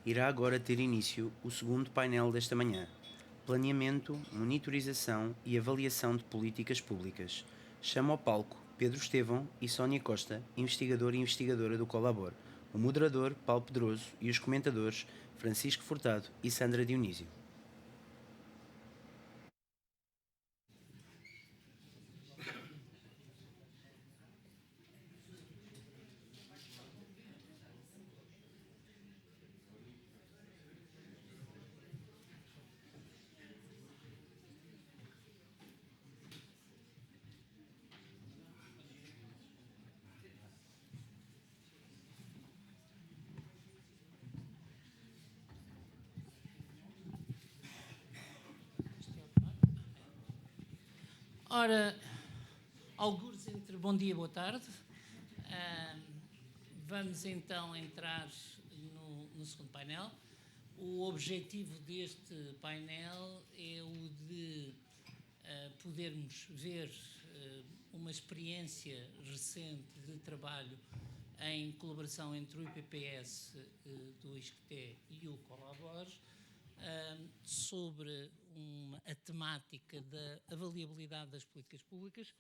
Irá agora ter início o segundo painel desta manhã: Planeamento, Monitorização e Avaliação de Políticas Públicas. Chamo ao palco Pedro Estevão e Sónia Costa, investigador e investigadora do Colabor, o moderador Paulo Pedroso e os comentadores Francisco Furtado e Sandra Dionísio. Ora, algures entre bom dia e boa tarde. Vamos então entrar no segundo painel. O objetivo deste painel é o de podermos ver uma experiência recente de trabalho em colaboração entre o IPPS do ISCTE e o Colabor sobre a temática da avaliabilidade das políticas públicas,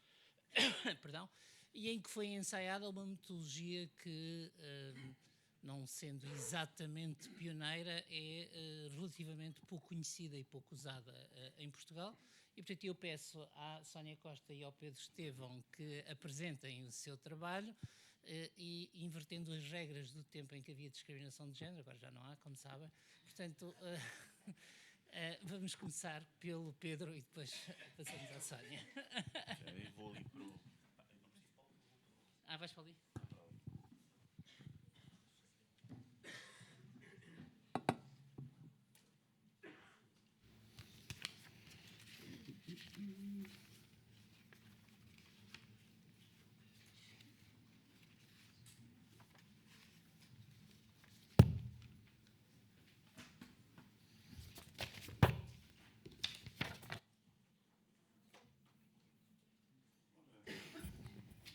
perdão, e em que foi ensaiada uma metodologia que, não sendo exatamente pioneira, é relativamente pouco conhecida e pouco usada em Portugal. E, portanto, eu peço à Sónia Costa e ao Pedro Estevão que apresentem o seu trabalho e invertendo as regras do tempo em que havia discriminação de género, agora já não há, como sabem. Portanto, vamos começar pelo Pedro e depois passamos à Sónia. Eu vou ali para o... Vais para ali?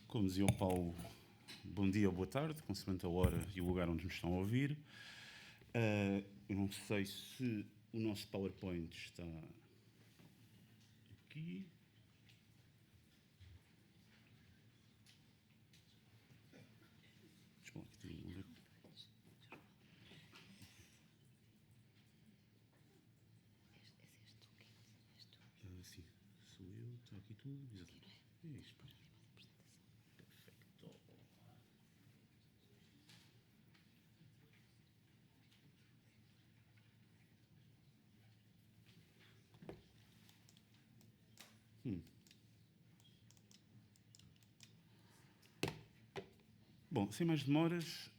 Como dizia o Paulo, bom dia ou boa tarde, consoante a hora e o lugar onde nos estão a ouvir. Eu não sei se o nosso PowerPoint está aqui. Deixa eu aqui ver. Sim, sou eu, está aqui tudo. Exatamente. É isto. Perfeito. Bom, sem mais demoras,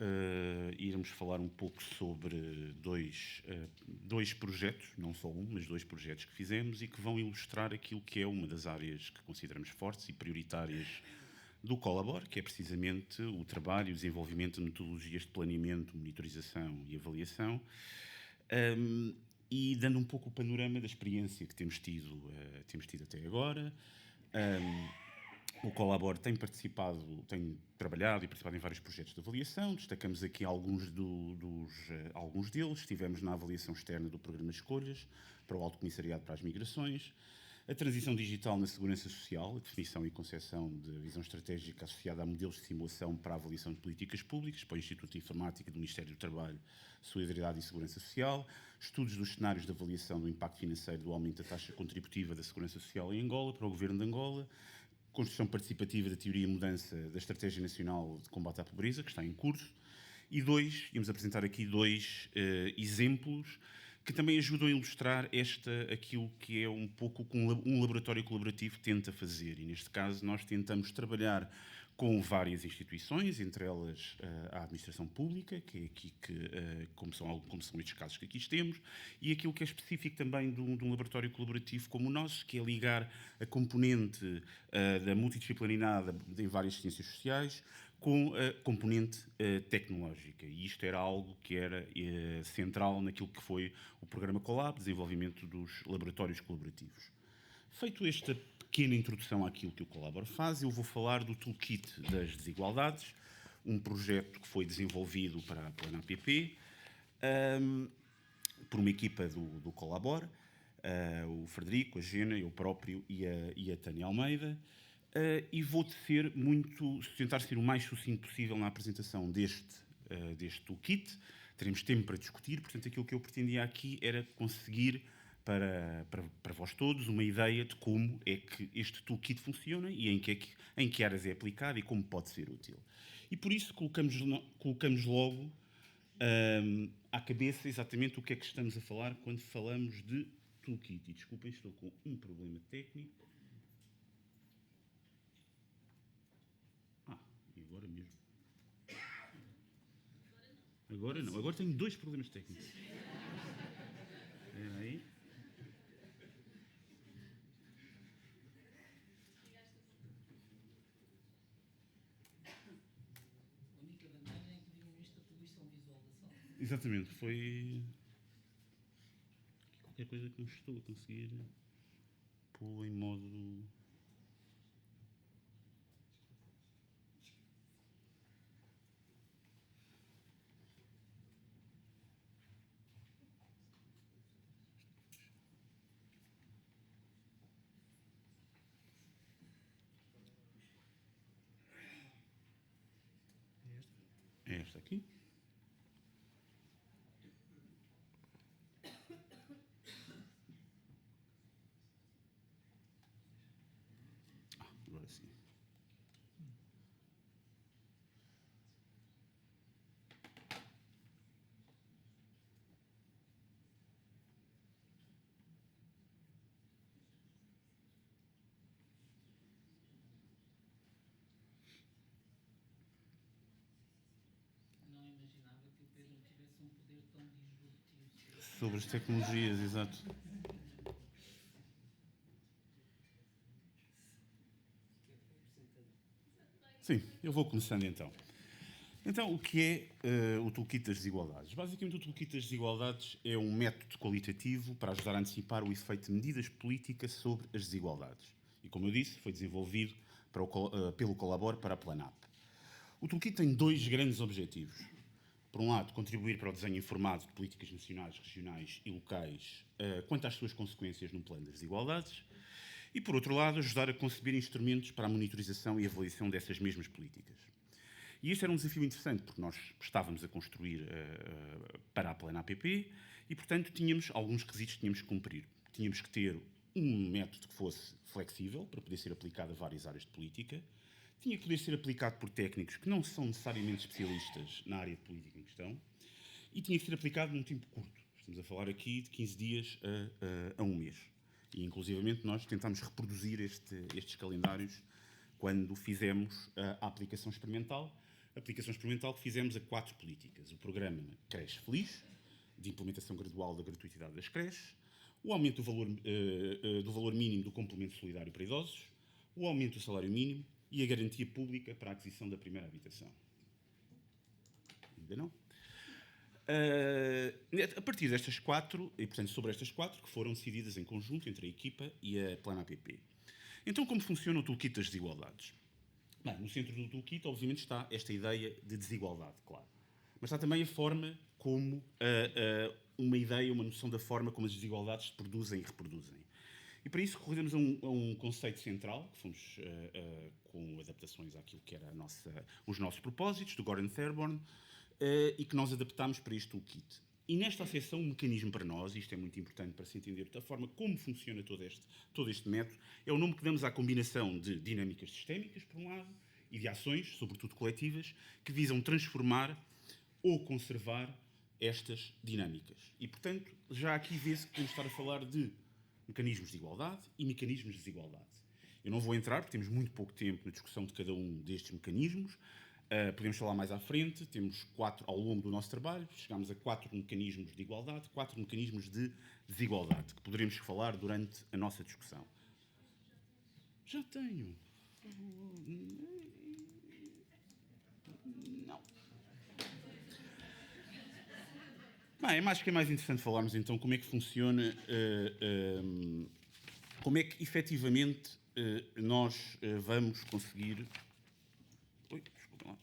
iremos falar um pouco sobre dois projetos, não só um, mas dois projetos que fizemos e que vão ilustrar aquilo que é uma das áreas que consideramos fortes e prioritárias do Colabor, que é precisamente o trabalho e o desenvolvimento de metodologias de planeamento, monitorização e avaliação, e dando um pouco o panorama da experiência que temos tido até agora. O Colabor tem trabalhado e participado em vários projetos de avaliação. Destacamos aqui alguns deles. Estivemos na avaliação externa do Programa Escolhas para o Alto Comissariado para as Migrações, a transição digital na segurança social, a definição e concepção de visão estratégica associada a modelos de simulação para a avaliação de políticas públicas, para o Instituto de Informática do Ministério do Trabalho, Solidariedade e Segurança Social, estudos dos cenários de avaliação do impacto financeiro do aumento da taxa contributiva da Segurança Social em Angola, para o Governo de Angola, construção participativa da teoria e mudança da Estratégia Nacional de Combate à Pobreza, que está em curso, e íamos apresentar aqui dois exemplos que também ajudam a ilustrar aquilo que é um pouco que um laboratório colaborativo tenta fazer. E neste caso nós tentamos trabalhar com várias instituições, entre elas a administração pública, que é aqui como são estes casos que aqui temos, e aquilo que é específico também de um laboratório colaborativo como o nosso, que é ligar a componente da multidisciplinaridade em várias ciências sociais com a componente tecnológica. E isto era algo que era central naquilo que foi o programa Colab, desenvolvimento dos laboratórios colaborativos. Feito esta pequena introdução àquilo que o Colabor faz, eu vou falar do Toolkit das Desigualdades, um projeto que foi desenvolvido para a APP por uma equipa do Colabor, o Frederico, a Gena, eu próprio e a Tânia Almeida. E vou tentar ser o mais sucinto possível na apresentação deste toolkit. Teremos tempo para discutir, portanto, aquilo que eu pretendia aqui era conseguir para vós todos uma ideia de como é que este toolkit funciona e em que áreas é aplicado e como pode ser útil. E por isso colocamos logo à cabeça exatamente o que é que estamos a falar quando falamos de toolkit. E desculpem, estou com um problema técnico. E agora mesmo? Agora não, agora tenho 2 problemas técnicos. Espera aí. A única vantagem é que viram isto a poluição visual da sala. Exatamente, foi qualquer coisa que não estou a conseguir pô-lo em modo... É esta aqui. Agora sim. Não imaginava que o Pedro tivesse um poder tão disruptivo Sobre as tecnologias, exato. Sim, eu vou começando então. Então, o que é o Toolkit das Desigualdades? Basicamente, o Toolkit das Desigualdades é um método qualitativo para ajudar a antecipar o efeito de medidas políticas sobre as desigualdades. E, como eu disse, foi desenvolvido pelo Colabor para a Planap. O Toolkit tem 2 grandes objetivos. Por um lado, contribuir para o desenho informado de políticas nacionais, regionais e locais quanto às suas consequências no plano das desigualdades. E, por outro lado, ajudar a conceber instrumentos para a monitorização e avaliação dessas mesmas políticas. E este era um desafio interessante, porque nós estávamos a construir para a plena APP e, portanto, tínhamos alguns requisitos que tínhamos que cumprir. Tínhamos que ter um método que fosse flexível, para poder ser aplicado a várias áreas de política. Tinha que poder ser aplicado por técnicos que não são necessariamente especialistas na área de política em questão. E tinha que ser aplicado num tempo curto. Estamos a falar aqui de 15 dias a um mês. E, inclusivamente, nós tentámos reproduzir estes calendários quando fizemos a aplicação experimental. A aplicação experimental que fizemos a 4 políticas. O programa Creche Feliz, de implementação gradual da gratuitidade das creches, o aumento do valor mínimo do complemento solidário para idosos, o aumento do salário mínimo e a garantia pública para a aquisição da primeira habitação. Ainda não? A partir destas 4, e portanto sobre estas 4, que foram decididas em conjunto entre a equipa e a Plana APP. Então, como funciona o Toolkit das Desigualdades? Bem, no centro do Toolkit, obviamente, está esta ideia de desigualdade, claro. Mas está também a forma como uma ideia, uma noção da forma como as desigualdades se produzem e reproduzem. E para isso recorremos a um conceito central, que fomos com adaptações àquilo que era os nossos propósitos, do Gordon Thorburn, e que nós adaptámos para este toolkit. E nesta acessão, um mecanismo para nós, e isto é muito importante para se entender da forma como funciona todo este método, é o nome que damos à combinação de dinâmicas sistémicas, por um lado, e de ações, sobretudo coletivas, que visam transformar ou conservar estas dinâmicas. E, portanto, já aqui vê-se que podemos estar a falar de mecanismos de igualdade e mecanismos de desigualdade. Eu não vou entrar, porque temos muito pouco tempo na discussão de cada um destes mecanismos. Podemos falar mais à frente, temos 4 ao longo do nosso trabalho, chegámos a 4 mecanismos de igualdade, 4 mecanismos de desigualdade, que poderemos falar durante a nossa discussão. Já tenho. Não. Bem, acho que é mais interessante falarmos então como é que funciona, como é que efetivamente nós vamos conseguir... Ui, desculpa lá.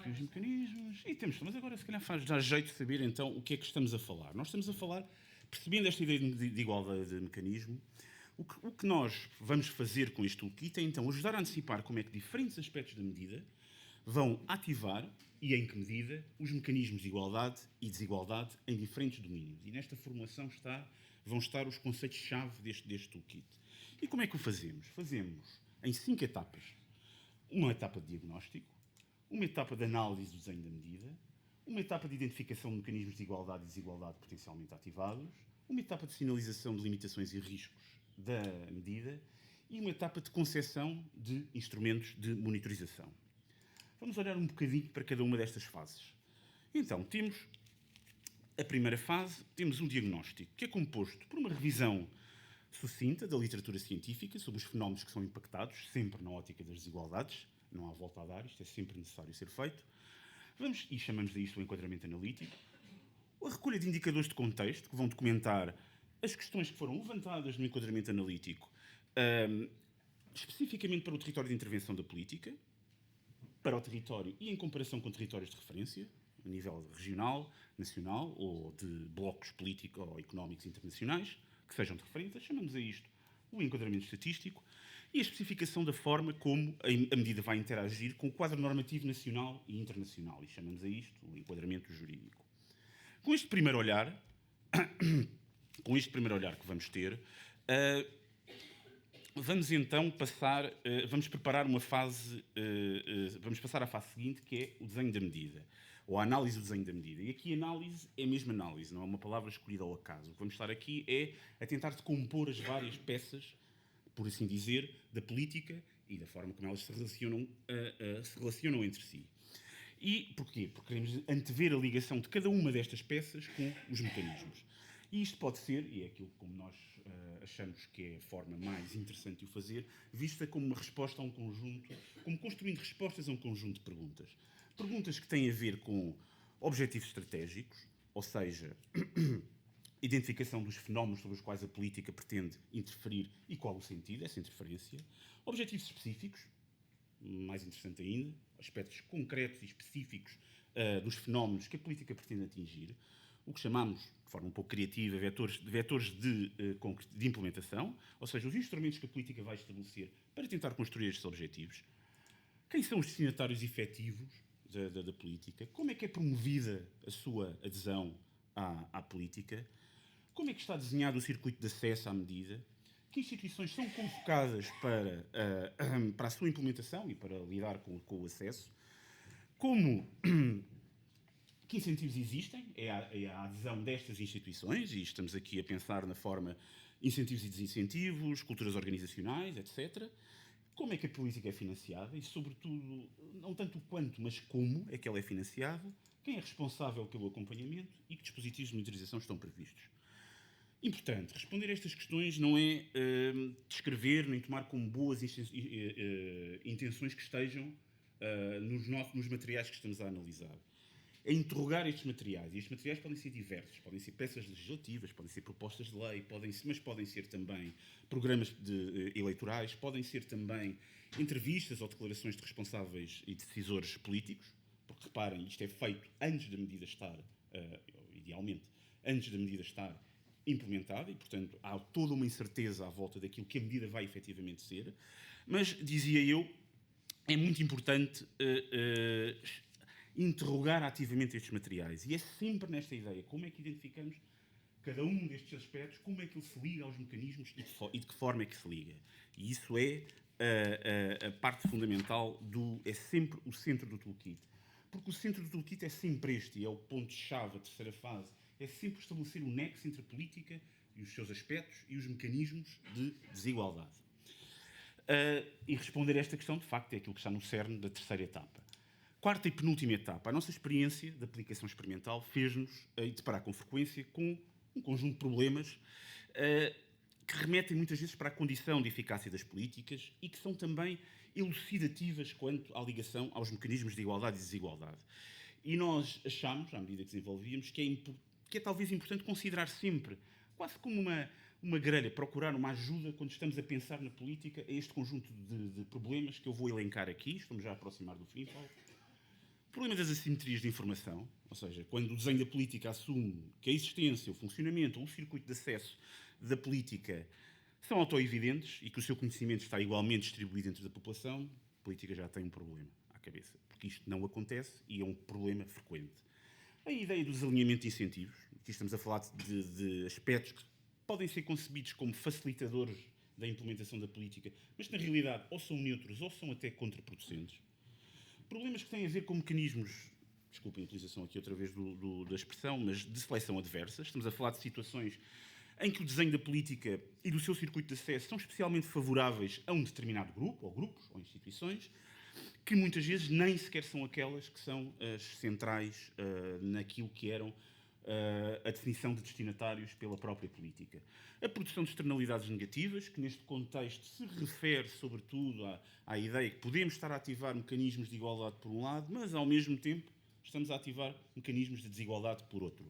aqui os mecanismos e temos, mas agora se calhar faz já jeito de saber então o que é que estamos a falar. Nós estamos a falar, percebendo esta ideia de igualdade de mecanismo, o que nós vamos fazer com este toolkit é então ajudar a antecipar como é que diferentes aspectos da medida vão ativar, e em que medida, os mecanismos de igualdade e desigualdade em diferentes domínios. E nesta formulação vão estar os conceitos-chave deste toolkit. E como é que o fazemos? Fazemos em 5 etapas. Uma etapa de diagnóstico, uma etapa de análise do desenho da medida, uma etapa de identificação de mecanismos de igualdade e desigualdade potencialmente ativados, uma etapa de sinalização de limitações e riscos da medida e uma etapa de concepção de instrumentos de monitorização. Vamos olhar um bocadinho para cada uma destas fases. Então, temos a primeira fase, temos um diagnóstico, que é composto por uma revisão sucinta da literatura científica sobre os fenómenos que são impactados, sempre na ótica das desigualdades, não há volta a dar, isto é sempre necessário ser feito. E chamamos a isto o enquadramento analítico. A recolha de indicadores de contexto, que vão documentar as questões que foram levantadas no enquadramento analítico, especificamente para o território de intervenção da política, para o território e em comparação com territórios de referência, a nível regional, nacional ou de blocos políticos ou económicos internacionais, que sejam de referência, chamamos a isto o enquadramento estatístico, e a especificação da forma como a medida vai interagir com o quadro normativo nacional e internacional, e chamamos a isto o enquadramento jurídico. Com este primeiro olhar que vamos ter, vamos então vamos preparar uma fase, vamos passar à fase seguinte, que é o desenho da medida, ou a análise do desenho da medida. E aqui análise é a mesma análise, não é uma palavra escolhida ao acaso. O que vamos estar aqui é a tentar decompor as várias peças, por assim dizer, da política e da forma como elas se relacionam entre si. E porquê? Porque queremos antever a ligação de cada uma destas peças com os mecanismos. E isto pode ser, e é aquilo como nós achamos que é a forma mais interessante de o fazer, vista como uma resposta a um conjunto, como construindo respostas a um conjunto de perguntas. Perguntas que têm a ver com objetivos estratégicos, ou seja, identificação dos fenómenos sobre os quais a política pretende interferir e qual o sentido dessa interferência. Objetivos específicos, mais interessante ainda, aspectos concretos e específicos dos fenómenos que a política pretende atingir, o que chamamos, de forma um pouco criativa, vetores de implementação, ou seja, os instrumentos que a política vai estabelecer para tentar construir estes objetivos. Quem são os destinatários efetivos da política? Como é que é promovida a sua adesão à política? Como é que está desenhado o circuito de acesso à medida? Que instituições são convocadas para a sua implementação e para lidar com o acesso? Que incentivos existem? É a adesão destas instituições, e estamos aqui a pensar na forma incentivos e desincentivos, culturas organizacionais, etc. Como é que a política é financiada? E, sobretudo, não tanto o quanto, mas como é que ela é financiada? Quem é responsável pelo acompanhamento e que dispositivos de monitorização estão previstos? Importante, responder a estas questões não é descrever nem tomar como boas intenções que estejam nos materiais que estamos a analisar. É interrogar estes materiais. E estes materiais podem ser diversos. Podem ser peças legislativas, podem ser propostas de lei, mas podem ser também programas eleitorais, podem ser também entrevistas ou declarações de responsáveis e decisores políticos, porque, reparem, isto é feito antes da medida estar, idealmente, antes da medida estar implementada e, portanto, há toda uma incerteza à volta daquilo que a medida vai efetivamente ser. Mas, dizia eu, é muito importante interrogar ativamente estes materiais. E é sempre nesta ideia, como é que identificamos cada um destes aspectos, como é que ele se liga aos mecanismos e de que forma é que se liga. E isso é a parte fundamental, é sempre o centro do toolkit. Porque o centro do toolkit é sempre este, e é o ponto-chave, a terceira fase, é sempre estabelecer o nexo entre a política e os seus aspectos e os mecanismos de desigualdade. E responder a esta questão, de facto, é aquilo que está no cerne da terceira etapa. Quarta e penúltima etapa. A nossa experiência de aplicação experimental fez-nos deparar com frequência com um conjunto de problemas que remetem muitas vezes para a condição de eficácia das políticas e que são também elucidativas quanto à ligação aos mecanismos de igualdade e desigualdade. E nós achamos, à medida que desenvolvíamos, que é talvez importante considerar sempre, quase como uma grelha, procurar uma ajuda quando estamos a pensar na política, a este conjunto de problemas que eu vou elencar aqui. Estamos já a aproximar do fim, Paulo. problema das assimetrias de informação, ou seja, quando o desenho da política assume que a existência, o funcionamento ou o circuito de acesso da política são autoevidentes e que o seu conhecimento está igualmente distribuído dentro da população, a política já tem um problema à cabeça, porque isto não acontece e é um problema frequente. A ideia do desalinhamento de incentivos, aqui estamos a falar de aspectos que podem ser concebidos como facilitadores da implementação da política, mas que na realidade ou são neutros ou são até contraproducentes. Problemas que têm a ver com mecanismos, desculpem a utilização aqui outra vez da expressão, mas de seleção adversa. Estamos a falar de situações em que o desenho da política e do seu circuito de acesso são especialmente favoráveis a um determinado grupo, ou grupos, ou instituições, que muitas vezes nem sequer são aquelas que são as centrais naquilo que eram a definição de destinatários pela própria política. A produção de externalidades negativas, que neste contexto se refere sobretudo à ideia que podemos estar a ativar mecanismos de igualdade por um lado, mas ao mesmo tempo estamos a ativar mecanismos de desigualdade por outro.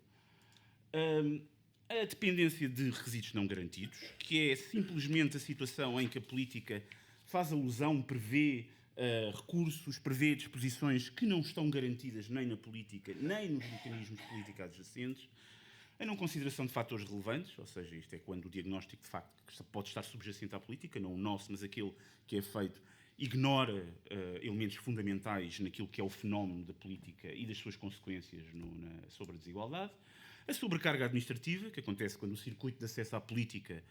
A dependência de requisitos não garantidos, que é simplesmente a situação em que a política faz alusão, prevê recursos, prevê disposições que não estão garantidas nem na política, nem nos mecanismos de política adjacentes. A não consideração de fatores relevantes, ou seja, isto é quando o diagnóstico de facto pode estar subjacente à política, não o nosso, mas aquele que é feito, ignora elementos fundamentais naquilo que é o fenómeno da política e das suas consequências sobre a desigualdade. A sobrecarga administrativa, que acontece quando o circuito de acesso à política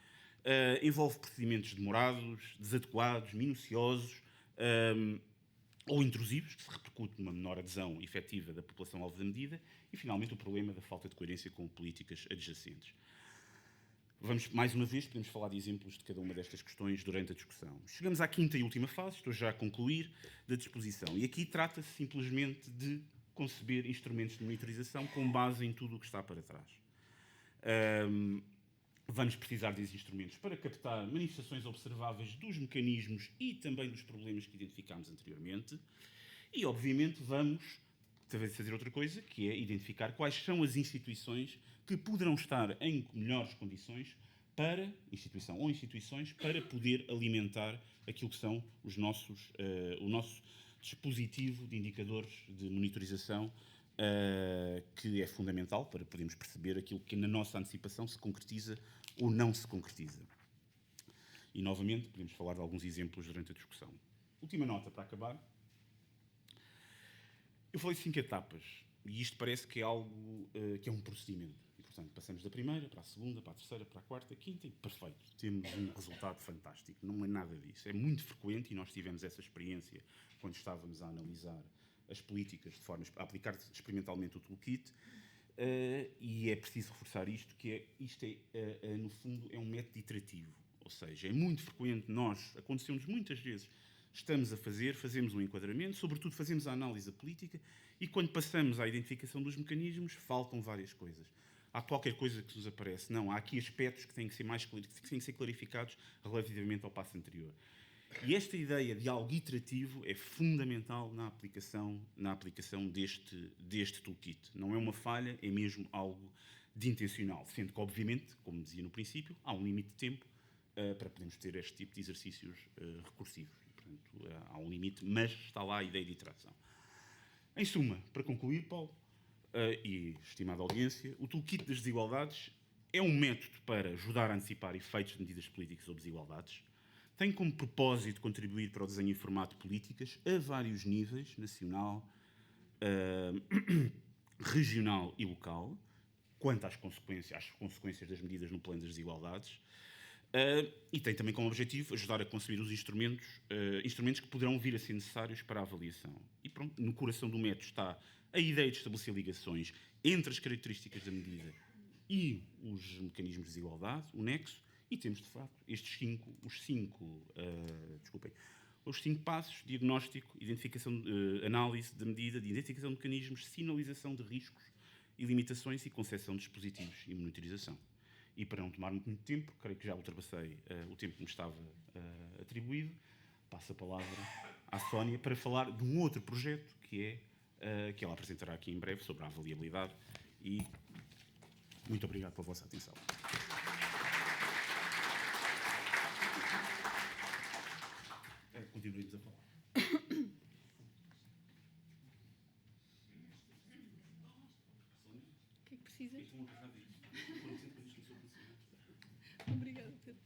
envolve procedimentos demorados, desadequados, minuciosos ou intrusivos, que se repercute numa menor adesão efetiva da população alvo da medida, e, finalmente, o problema da falta de coerência com políticas adjacentes. Vamos, mais uma vez, podemos falar de exemplos de cada uma destas questões durante a discussão. Chegamos à quinta e última fase, estou já a concluir, da disposição. E aqui trata-se simplesmente de conceber instrumentos de monitorização com base em tudo o que está para trás. Vamos precisar desses instrumentos para captar manifestações observáveis dos mecanismos e também dos problemas que identificámos anteriormente. E, obviamente, vamos fazer outra coisa, que é identificar quais são as instituições que poderão estar em melhores condições para, instituição ou instituições, para poder alimentar aquilo que são o nosso dispositivo de indicadores de monitorização, que é fundamental para podermos perceber aquilo que na nossa antecipação se concretiza ou não se concretiza. E, novamente, podemos falar de alguns exemplos durante a discussão. Última nota para acabar. Eu falei de 5 etapas, e isto parece que é algo que é um procedimento. E, portanto, passamos da primeira para a segunda, para a terceira, para a quarta, quinta, e perfeito. Temos um resultado fantástico. Não é nada disso. É muito frequente, e nós tivemos essa experiência quando estávamos a analisar as políticas de forma a aplicar experimentalmente o toolkit, e é preciso reforçar isto, que isto é, no fundo, é um método iterativo. Ou seja, é muito frequente, aconteceu-nos muitas vezes, estamos a fazemos um enquadramento, sobretudo fazemos a análise da política, e quando passamos à identificação dos mecanismos, faltam várias coisas. Há qualquer coisa que nos aparece. Não, há aqui aspectos que têm que ser clarificados relativamente ao passo anterior. E esta ideia de algo iterativo é fundamental na aplicação deste toolkit. Não é uma falha, é mesmo algo de intencional, sendo que, obviamente, como dizia no princípio, há um limite de tempo para podermos ter este tipo de exercícios recursivos. Portanto, há um limite, mas está lá a ideia de iteração. Em suma, para concluir, Paulo, e estimada audiência, o toolkit das desigualdades é um método para ajudar a antecipar efeitos de medidas políticas ou desigualdades. Tem como propósito contribuir para o desenho informado de políticas a vários níveis, nacional, regional e local, quanto às consequências das medidas no plano das desigualdades, e tem também como objetivo ajudar a conceber os instrumentos que poderão vir a ser necessários para a avaliação. E pronto, no coração do método está a ideia de estabelecer ligações entre as características da medida e os mecanismos de desigualdade, o nexo, e temos, de facto, os cinco passos: diagnóstico, identificação, análise da medida, de identificação de mecanismos, sinalização de riscos e limitações e concepção de dispositivos e monitorização. E para não tomar muito tempo, creio que já ultrapassei o tempo que me estava atribuído, passo a palavra à Sónia para falar de um outro projeto que ela apresentará aqui em breve sobre a avaliabilidade, e muito obrigado pela vossa atenção. Continuemos a falar. precisa? Obrigada, Pedro.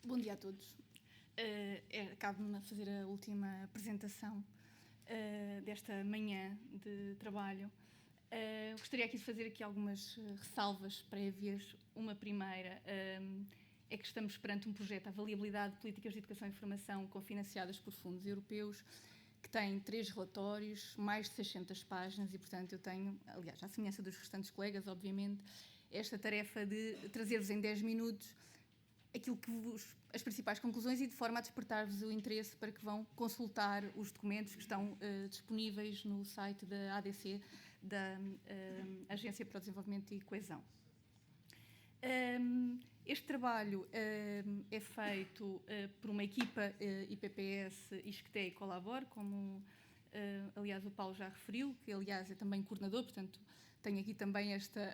Bom dia a todos. Cabe-me fazer a última apresentação desta manhã de trabalho. Gostaria aqui de fazer algumas ressalvas prévias. Uma primeira é que estamos perante um projeto de avaliabilidade de políticas de educação e formação cofinanciadas por fundos europeus, que tem 3 relatórios, mais de 600 páginas e, portanto, eu tenho, aliás, à semelhança dos restantes colegas, obviamente, esta tarefa de trazer-vos em 10 minutos aquilo que as principais conclusões e de forma a despertar-vos o interesse para que vão consultar os documentos que estão disponíveis no site da ADC, da Agência para o Desenvolvimento e Coesão. Este trabalho é feito por uma equipa IPPS, ISCTE e Colabor, como aliás o Paulo já referiu, que aliás é também coordenador, portanto tenho aqui também esta,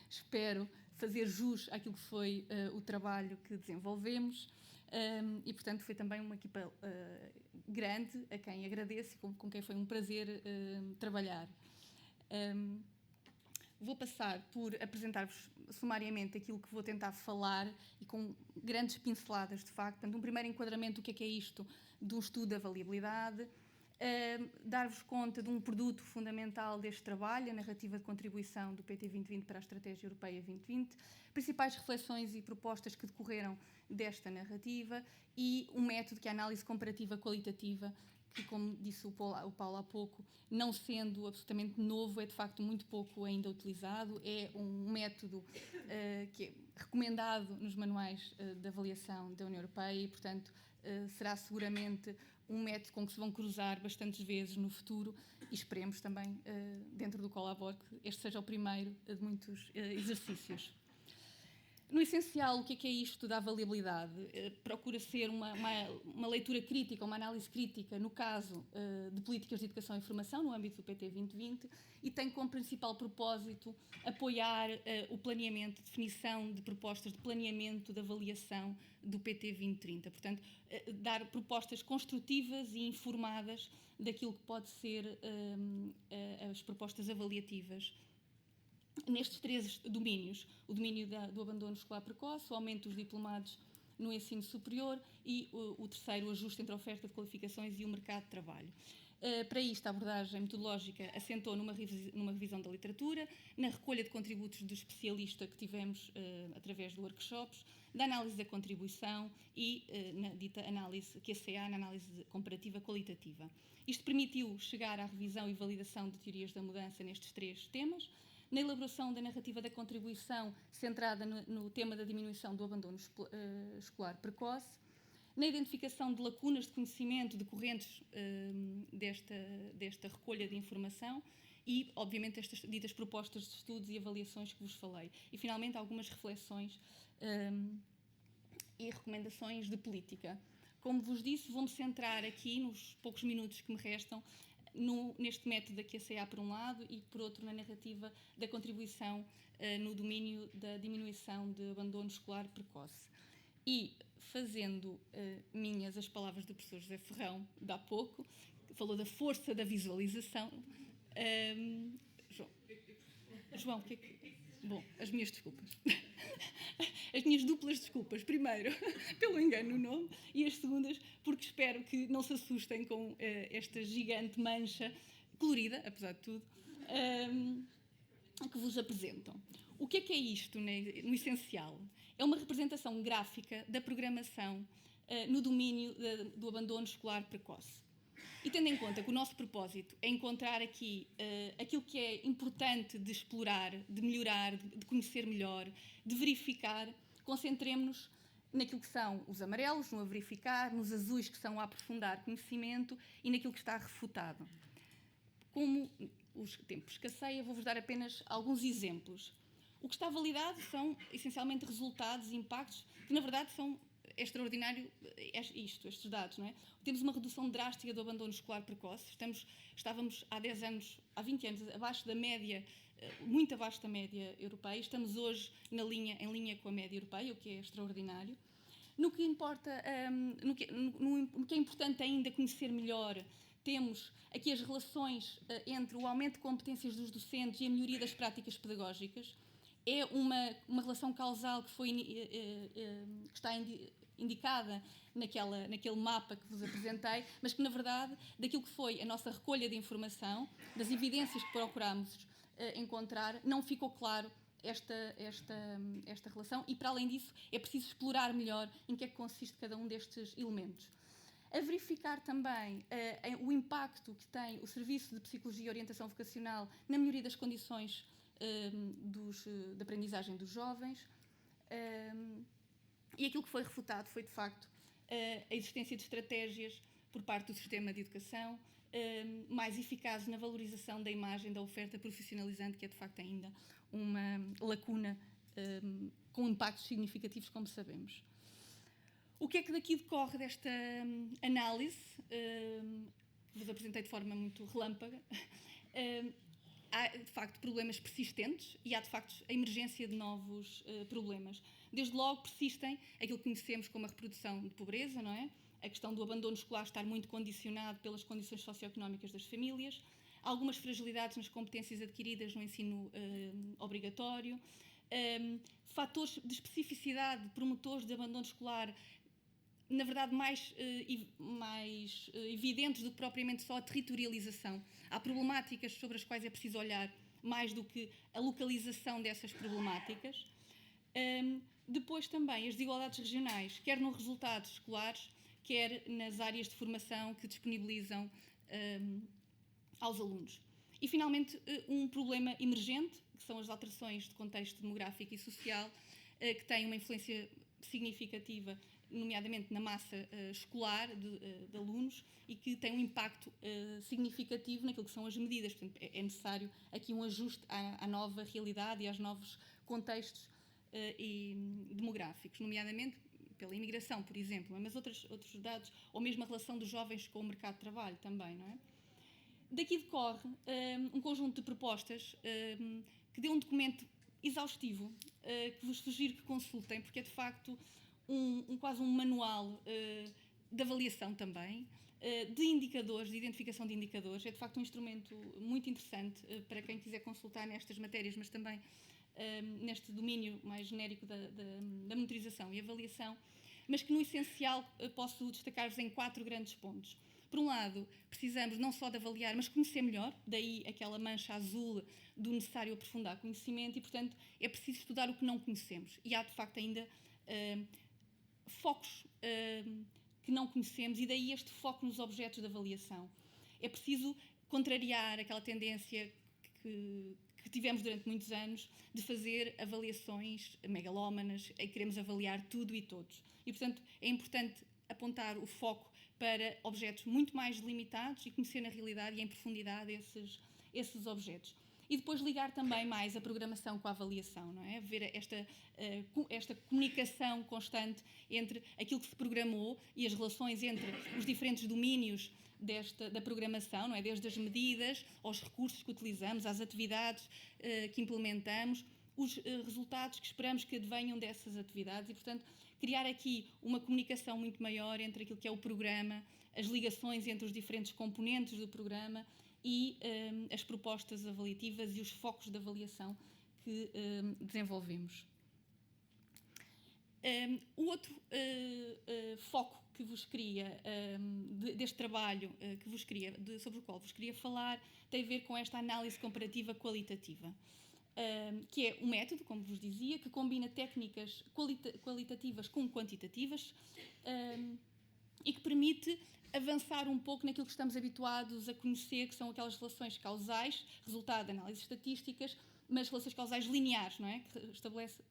espero, fazer jus àquilo que foi o trabalho que desenvolvemos e, portanto, foi também uma equipa grande, a quem agradeço e com quem foi um prazer trabalhar. Vou passar por apresentar-vos sumariamente aquilo que vou tentar falar e com grandes pinceladas, de facto. Portanto, um primeiro enquadramento do que é isto de um estudo de avaliabilidade, dar-vos conta de um produto fundamental deste trabalho, a narrativa de contribuição do PT 2020 para a Estratégia Europeia 2020, principais reflexões e propostas que decorreram desta narrativa e um método que é a análise comparativa qualitativa, que, como disse o Paulo há pouco, não sendo absolutamente novo, é de facto muito pouco ainda utilizado, é um método que é recomendado nos manuais de avaliação da União Europeia e, portanto, será seguramente um método com que se vão cruzar bastantes vezes no futuro e esperemos também, dentro do Colabor, que este seja o primeiro de muitos exercícios. No essencial, o que é isto da avaliabilidade? Procura ser uma leitura crítica, uma análise crítica, no caso de políticas de educação e formação, no âmbito do PT 2020, e tem como principal propósito apoiar o planeamento, definição de propostas de planeamento de avaliação do PT 2030. Portanto, dar propostas construtivas e informadas daquilo que pode ser as propostas avaliativas nestes 3 domínios: o domínio do abandono escolar precoce, o aumento dos diplomados no ensino superior e o terceiro, o ajuste entre a oferta de qualificações e o mercado de trabalho. Para isto, a abordagem metodológica assentou numa revisão da literatura, na recolha de contributos do especialista que tivemos através de workshops, da análise da contribuição e na dita análise QCA, na análise comparativa qualitativa. Isto permitiu chegar à revisão e validação de teorias da mudança nestes 3 temas, na elaboração da narrativa da contribuição centrada no tema da diminuição do abandono escolar precoce, na identificação de lacunas de conhecimento decorrentes desta recolha de informação e, obviamente, estas ditas propostas de estudos e avaliações que vos falei. E, finalmente, algumas reflexões e recomendações de política. Como vos disse, vou-me centrar aqui, nos poucos minutos que me restam, neste método da QCA por um lado e por outro na narrativa da contribuição no domínio da diminuição de abandono escolar precoce. E fazendo minhas as palavras do professor José Ferrão de há pouco, que falou da força da visualização. João, o que é que... Bom, as minhas desculpas. As minhas duplas desculpas. Primeiro, pelo engano no nome, e as segundas, porque espero que não se assustem com esta gigante mancha colorida, apesar de tudo, que vos apresentam. O que é isto, no essencial? É uma representação gráfica da programação no domínio do abandono escolar precoce. E tendo em conta que o nosso propósito é encontrar aqui aquilo que é importante de explorar, de melhorar, de conhecer melhor, de verificar, concentremos-nos naquilo que são os amarelos, no a verificar, nos azuis, que são a aprofundar conhecimento, e naquilo que está refutado. Como o tempo escasseia, vou-vos dar apenas alguns exemplos. O que está validado são, essencialmente, resultados e impactos que, na verdade, são é extraordinário estes dados, não é? Temos uma redução drástica do abandono escolar precoce. Estávamos há 10 anos, há 20 anos, abaixo da média, muito abaixo da média europeia. Estamos hoje em linha com a média europeia, o que é extraordinário. No que é importante ainda conhecer melhor, temos aqui as relações entre o aumento de competências dos docentes e a melhoria das práticas pedagógicas. É uma relação causal que está indicada naquele mapa que vos apresentei, mas que, na verdade, daquilo que foi a nossa recolha de informação, das evidências que procurámos encontrar, não ficou claro esta relação e, para além disso, é preciso explorar melhor em que é que consiste cada um destes elementos. A verificar também o impacto que tem o Serviço de Psicologia e Orientação Vocacional na melhoria das condições de aprendizagem dos jovens. E aquilo que foi refutado foi, de facto, a existência de estratégias por parte do sistema de educação mais eficazes na valorização da imagem da oferta profissionalizante, que é, de facto, ainda uma lacuna com impactos significativos, como sabemos. O que é que daqui decorre desta análise, que vos apresentei de forma muito relâmpaga? Há, de facto, problemas persistentes e há, de facto, a emergência de novos problemas. Desde logo persistem aquilo que conhecemos como a reprodução de pobreza, não é? A questão do abandono escolar estar muito condicionado pelas condições socioeconómicas das famílias, algumas fragilidades nas competências adquiridas no ensino obrigatório, fatores de especificidade, promotores de abandono escolar, na verdade, mais evidentes do que propriamente só a territorialização. Há problemáticas sobre as quais é preciso olhar mais do que a localização dessas problemáticas. Depois também as desigualdades regionais, quer nos resultados escolares, quer nas áreas de formação que disponibilizam aos alunos. E, finalmente, um problema emergente, que são as alterações de contexto demográfico e social, que têm uma influência significativa, nomeadamente na massa escolar de alunos, e que têm um impacto significativo naquilo que são as medidas. Portanto, é necessário aqui um ajuste à nova realidade e aos novos contextos demográficos, nomeadamente pela imigração, por exemplo, mas outros dados, ou mesmo a relação dos jovens com o mercado de trabalho também, não é? Daqui decorre um conjunto de propostas que deu um documento exaustivo que vos sugiro que consultem, porque é de facto quase um manual de avaliação também, de indicadores, de identificação de indicadores. É de facto um instrumento muito interessante para quem quiser consultar nestas matérias, mas também neste domínio mais genérico da monitorização e avaliação, mas que no essencial posso destacar-vos em 4 grandes pontos. Por um lado, precisamos não só de avaliar, mas conhecer melhor, daí aquela mancha azul do necessário aprofundar conhecimento e, portanto, é preciso estudar o que não conhecemos. E há, de facto, ainda focos que não conhecemos e daí este foco nos objetos de avaliação. É preciso contrariar aquela tendência que tivemos durante muitos anos de fazer avaliações megalómanas e queremos avaliar tudo e todos. E, portanto, é importante apontar o foco para objetos muito mais limitados e conhecer na realidade e em profundidade esses objetos. E depois ligar também mais a programação com a avaliação, não é? Ver esta comunicação constante entre aquilo que se programou e as relações entre os diferentes domínios da programação, não é? Desde as medidas, aos recursos que utilizamos, às atividades que implementamos, os resultados que esperamos que advenham dessas atividades e, portanto, criar aqui uma comunicação muito maior entre aquilo que é o programa, as ligações entre os diferentes componentes do programa e as propostas avaliativas e os focos de avaliação que desenvolvemos. O outro foco que vos queria, deste trabalho que vos queria, sobre o qual vos queria falar, tem a ver com esta análise comparativa qualitativa. Que é um método, como vos dizia, que combina técnicas qualitativas com quantitativas e que permite avançar um pouco naquilo que estamos habituados a conhecer, que são aquelas relações causais, resultado de análises estatísticas, mas relações causais lineares, não é? Que estabelece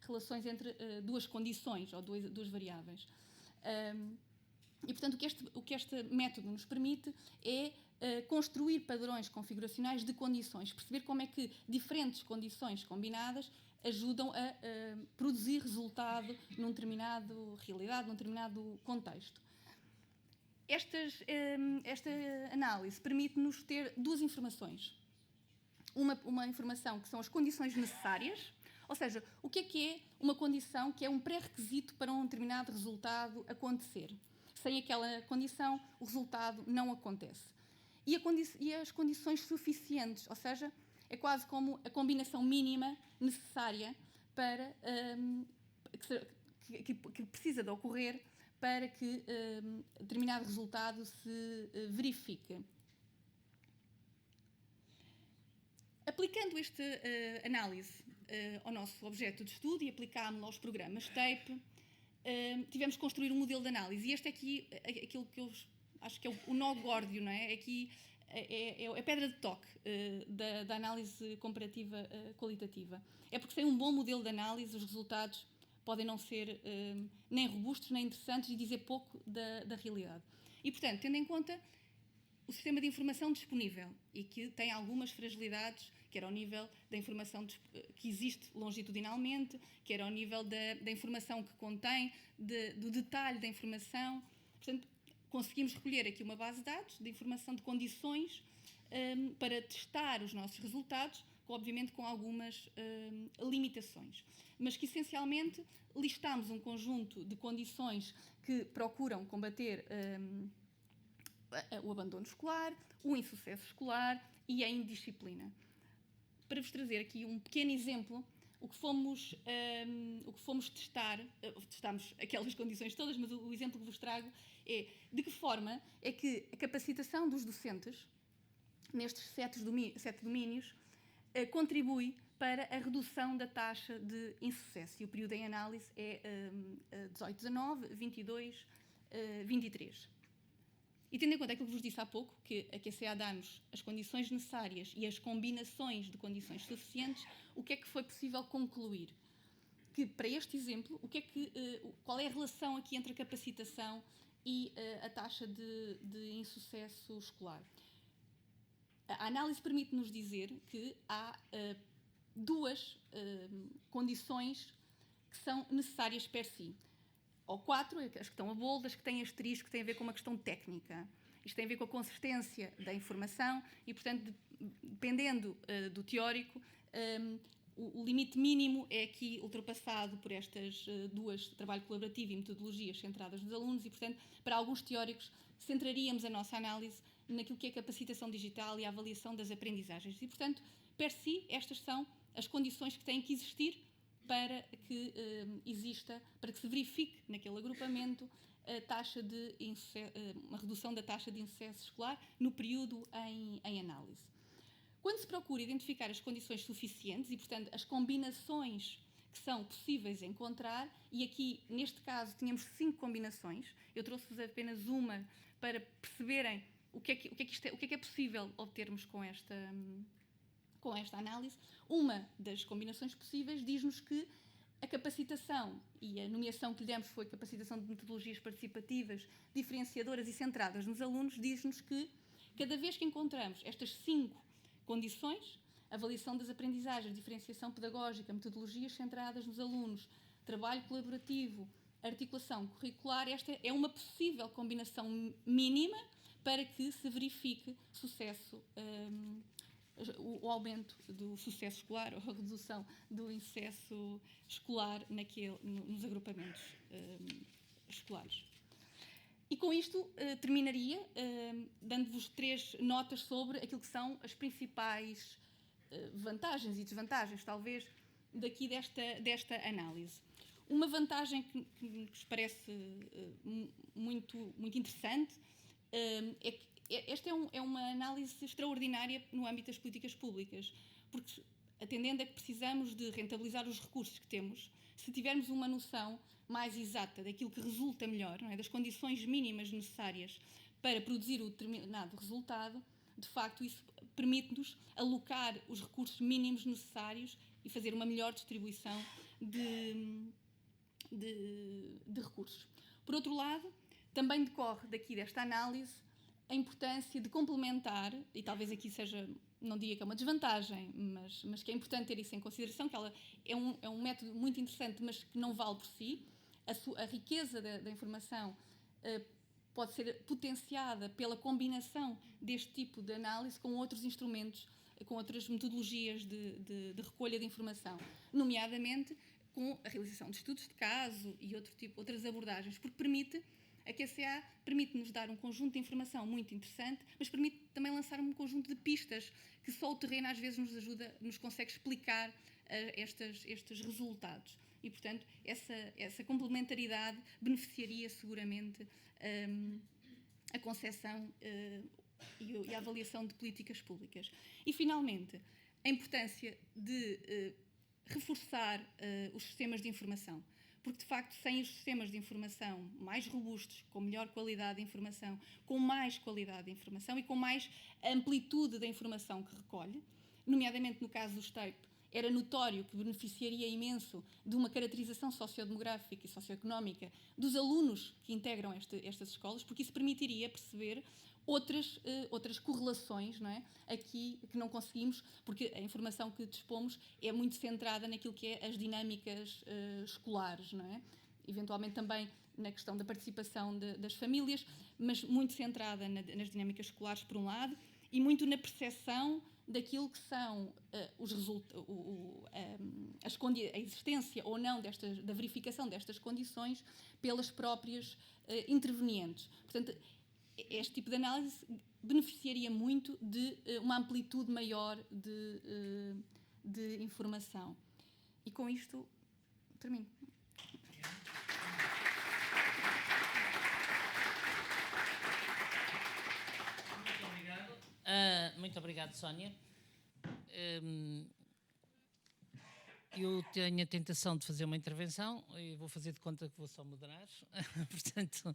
relações entre duas condições ou duas variáveis. E, portanto, o que este método nos permite é construir padrões configuracionais de condições, perceber como é que diferentes condições combinadas ajudam a produzir resultado num determinado realidade, num determinado contexto. Esta análise permite-nos ter duas informações. Uma informação que são as condições necessárias, ou seja, o que é uma condição que é um pré-requisito para um determinado resultado acontecer. Sem aquela condição, o resultado não acontece. E as condições suficientes, ou seja, é quase como a combinação mínima necessária para, que precisa de ocorrer para que determinado resultado se verifique. Aplicando esta análise ao nosso objeto de estudo e aplicámos-lo aos programas TAPE, tivemos que construir um modelo de análise. E este é aqui aquilo que eu acho que é o nó górdio, não é? Aqui é a pedra de toque da análise comparativa qualitativa. É porque sem um bom modelo de análise, os resultados podem não ser nem robustos, nem interessantes e dizer pouco da realidade. E, portanto, tendo em conta o sistema de informação disponível e que tem algumas fragilidades, quer ao nível da informação que existe longitudinalmente, quer ao nível da informação que contém, do detalhe da informação. Portanto, conseguimos recolher aqui uma base de dados de informação de condições para testar os nossos resultados, obviamente com algumas limitações. Mas que, essencialmente, listamos um conjunto de condições que procuram combater o abandono escolar, o insucesso escolar e a indisciplina. Para vos trazer aqui um pequeno exemplo, o que fomos testar, testámos aquelas condições todas, mas o exemplo que vos trago é de que forma é que a capacitação dos docentes nestes 7 domínios contribui para a redução da taxa de insucesso. E o período em análise é 18-19, 22-23. E tendo em conta aquilo que vos disse há pouco, que a QCA dá-nos as condições necessárias e as combinações de condições suficientes, o que é que foi possível concluir? Que, para este exemplo, qual é a relação aqui entre a capacitação e a taxa de insucesso escolar? A análise permite-nos dizer que há duas condições que são necessárias per si. Ou 4, as que estão a bold, as que têm asterisco, que têm a ver com uma questão técnica. Isto tem a ver com a consistência da informação e, portanto, dependendo do teórico, o limite mínimo é aqui ultrapassado por estas duas, trabalho colaborativo e metodologias centradas nos alunos e, portanto, para alguns teóricos, centraríamos a nossa análise naquilo que é a capacitação digital e a avaliação das aprendizagens. E, portanto, per si, estas são as condições que têm que existir para que exista, para que se verifique naquele agrupamento uma redução da taxa de insucesso escolar no período em análise. Quando se procura identificar as condições suficientes e, portanto, as combinações que são possíveis encontrar, e aqui, neste caso, tínhamos 5 combinações, eu trouxe-vos apenas uma para perceberem o que é possível obtermos com esta análise. Uma das combinações possíveis diz-nos que a capacitação, e a nomeação que lhe demos foi capacitação de metodologias participativas, diferenciadoras e centradas nos alunos, diz-nos que cada vez que encontramos estas 5 condições, avaliação das aprendizagens, diferenciação pedagógica, metodologias centradas nos alunos, trabalho colaborativo, articulação curricular, esta é uma possível combinação mínima para que se verifique sucesso, o aumento do sucesso escolar ou a redução do insucesso escolar nos agrupamentos escolares. E com isto terminaria dando-vos 3 notas sobre aquilo que são as principais vantagens e desvantagens, talvez, daqui desta análise. Uma vantagem que nos parece muito interessante é que esta é uma análise extraordinária no âmbito das políticas públicas, porque, atendendo a que precisamos de rentabilizar os recursos que temos, se tivermos uma noção mais exata daquilo que resulta melhor, não é? Das condições mínimas necessárias para produzir o determinado resultado, de facto, isso permite-nos alocar os recursos mínimos necessários e fazer uma melhor distribuição de recursos. Por outro lado, também decorre daqui desta análise a importância de complementar, e talvez aqui seja, não diria que é uma desvantagem, mas que é importante ter isso em consideração, que ela é um método muito interessante, mas que não vale por si. A riqueza da informação pode ser potenciada pela combinação deste tipo de análise com outros instrumentos, com outras metodologias de recolha de informação, nomeadamente com a realização de estudos de caso e outras abordagens, porque a QCA permite-nos dar um conjunto de informação muito interessante, mas permite também lançar um conjunto de pistas que só o terreno às vezes nos consegue explicar estes resultados. E, portanto, essa complementaridade beneficiaria seguramente a concepção e a avaliação de políticas públicas. E, finalmente, a importância de reforçar os sistemas de informação. Porque, de facto, sem os sistemas de informação mais robustos, com melhor qualidade de informação, com mais qualidade de informação e com mais amplitude da informação que recolhe, nomeadamente no caso do STEIP, era notório que beneficiaria imenso de uma caracterização sociodemográfica e socioeconómica dos alunos que integram estas escolas, porque isso permitiria perceber outras correlações, não é? Aqui que não conseguimos, porque a informação que dispomos é muito centrada naquilo que é as dinâmicas escolares, não é? Eventualmente também na questão da participação das famílias, mas muito centrada nas dinâmicas escolares, por um lado, e muito na percepção daquilo que são a existência ou não da verificação destas condições pelas próprias intervenientes. Portanto, este tipo de análise beneficiaria muito de uma amplitude maior de informação. E com isto, termino. Muito obrigado, Sónia. Eu tenho a tentação de fazer uma intervenção e vou fazer de conta que vou só moderar, portanto,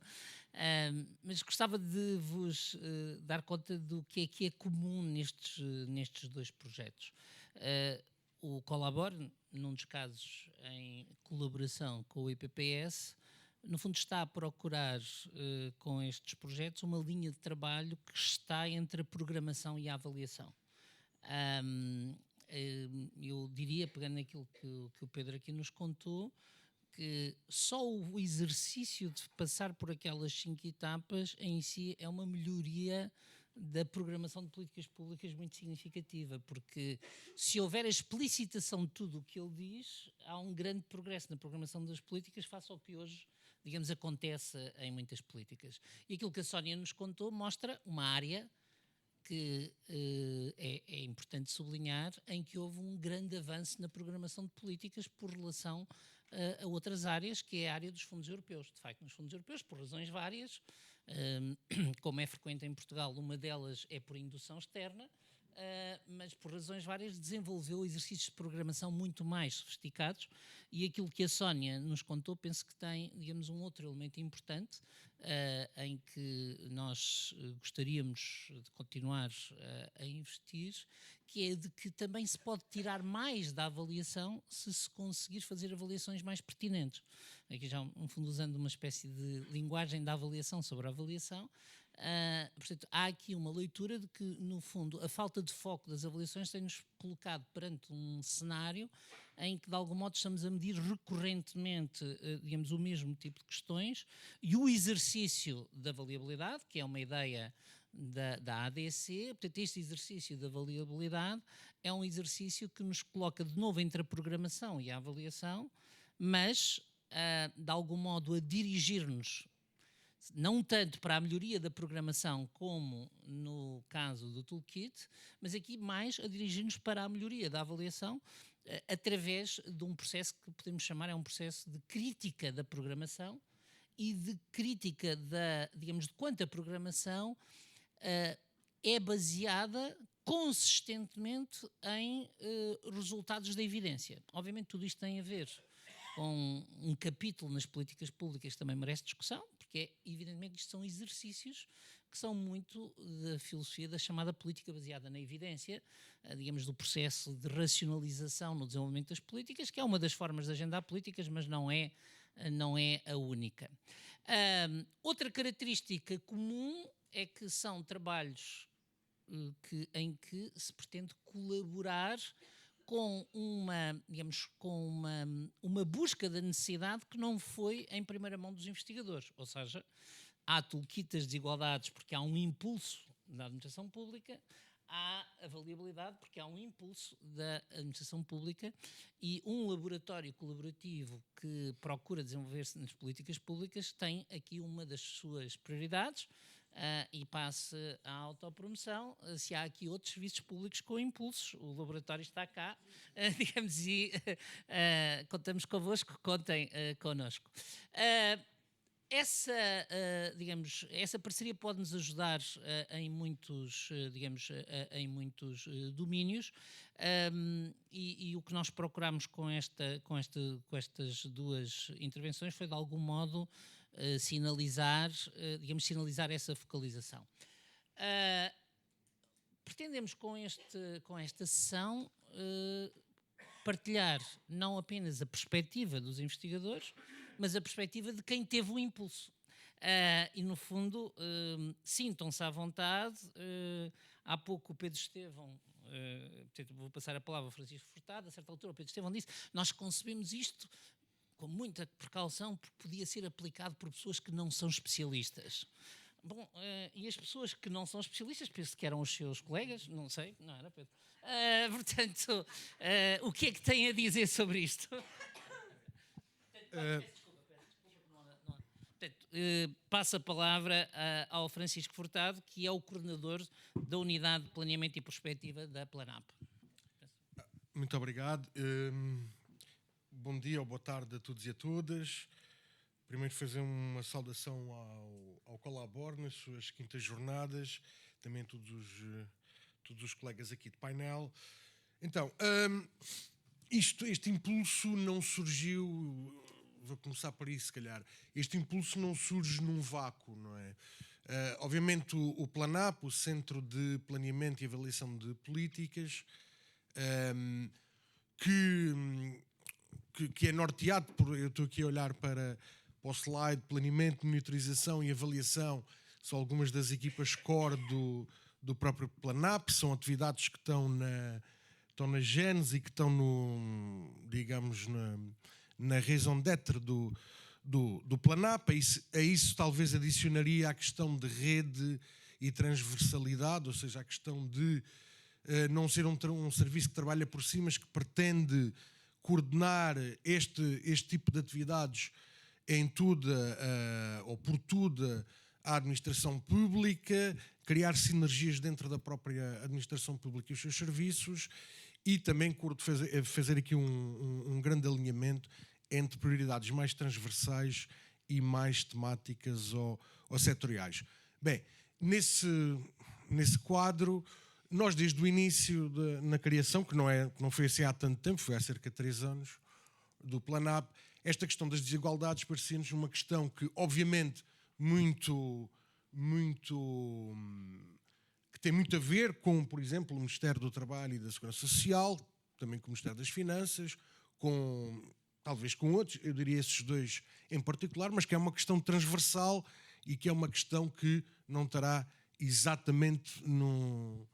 mas gostava de vos dar conta do que é comum nestes dois projetos. O Colabore, num dos casos em colaboração com o IPPS, no fundo está a procurar com estes projetos uma linha de trabalho que está entre a programação e a avaliação. Eu diria, pegando naquilo que o Pedro aqui nos contou, que só o exercício de passar por aquelas 5 etapas em si é uma melhoria da programação de políticas públicas muito significativa, porque se houver a explicitação de tudo o que ele diz, há um grande progresso na programação das políticas face ao que hoje, digamos, acontece em muitas políticas. E aquilo que a Sónia nos contou mostra uma área que é importante sublinhar, em que houve um grande avanço na programação de políticas por relação a outras áreas, que é a área dos fundos europeus. De facto, nos fundos europeus, por razões várias, como é frequente em Portugal, uma delas é por indução externa, mas por razões várias desenvolveu exercícios de programação muito mais sofisticados, e aquilo que a Sónia nos contou penso que tem, digamos, um outro elemento importante em que nós gostaríamos de continuar a investir, que é de que também se pode tirar mais da avaliação se conseguir fazer avaliações mais pertinentes. Aqui já, no fundo, usando uma espécie de linguagem da avaliação sobre a avaliação, portanto, há aqui uma leitura de que, no fundo, a falta de foco das avaliações tem-nos colocado perante um cenário em que, de algum modo, estamos a medir recorrentemente, digamos, o mesmo tipo de questões, e o exercício da avaliabilidade, que é uma ideia da ADC, portanto, este exercício da avaliabilidade é um exercício que nos coloca de novo entre a programação e a avaliação, mas, de algum modo, a dirigir-nos não tanto para a melhoria da programação como no caso do Toolkit, mas aqui mais a dirigir-nos para a melhoria da avaliação através de um processo que podemos chamar um processo de crítica da programação e de crítica digamos, de quanto a programação é baseada consistentemente em resultados da evidência. Obviamente tudo isto tem a ver com um capítulo nas políticas públicas que também merece discussão, porque evidentemente isto são exercícios que são muito da filosofia da chamada política baseada na evidência, digamos, do processo de racionalização no desenvolvimento das políticas, que é uma das formas de agendar políticas, mas não é a única. Outra característica comum é que são trabalhos em que se pretende colaborar com uma busca da necessidade que não foi em primeira mão dos investigadores. Ou seja, há toolkits de desigualdades porque há um impulso da administração pública, há avaliabilidade porque há um impulso da administração pública e um laboratório colaborativo que procura desenvolver-se nas políticas públicas tem aqui uma das suas prioridades, e passe à autopromoção. Se há aqui outros serviços públicos com impulsos, o laboratório está cá, digamos, e contamos convosco, contem connosco. Essa parceria pode-nos ajudar em muitos, em muitos domínios, e o que nós procuramos com estas duas intervenções foi, de algum modo, sinalizar essa focalização. Pretendemos com esta sessão partilhar não apenas a perspectiva dos investigadores, mas a perspectiva de quem teve o impulso. E, no fundo, sintam-se à vontade. Há pouco o Pedro Estevão, portanto, vou passar a palavra ao Francisco Furtado, a certa altura o Pedro Estevão disse: nós concebemos isto com muita precaução, porque podia ser aplicado por pessoas que não são especialistas. Bom, e as pessoas que não são especialistas, penso que eram os seus colegas, não sei, não era, Pedro? Portanto, o que é que tem a dizer sobre isto? Passo a palavra ao Francisco Furtado, que é o coordenador da Unidade de Planeamento e Prospectiva da Planap. Muito obrigado. Bom dia ou boa tarde a todos e a todas. Primeiro fazer uma saudação ao Colabor nas suas quintas jornadas, também todos os colegas aqui de painel. Então, este impulso não surgiu, vou começar por isso se calhar, este impulso não surge num vácuo, não é? Obviamente o Planap, o Centro de Planeamento e Avaliação de Políticas, que é norteado por, eu estou aqui a olhar para o slide, planeamento, monitorização e avaliação, são algumas das equipas core do próprio Planap, são atividades que estão na gênese e que estão na raison d'être do Planap. A isso talvez adicionaria a questão de rede e transversalidade, ou seja, a questão de não ser um serviço que trabalha por si, mas que pretende coordenar este tipo de atividades em toda ou por toda a administração pública, criar sinergias dentro da própria administração pública e os seus serviços, e também fazer aqui um grande alinhamento entre prioridades mais transversais e mais temáticas ou setoriais. Bem, nesse quadro, nós desde o início na criação, que não foi assim há tanto tempo, foi há cerca de 3 anos, do Planap, esta questão das desigualdades parecia-nos uma questão que, obviamente, que tem muito a ver com, por exemplo, o Ministério do Trabalho e da Segurança Social, também com o Ministério das Finanças, talvez com outros, eu diria esses dois em particular, mas que é uma questão transversal e que é uma questão que não estará exatamente num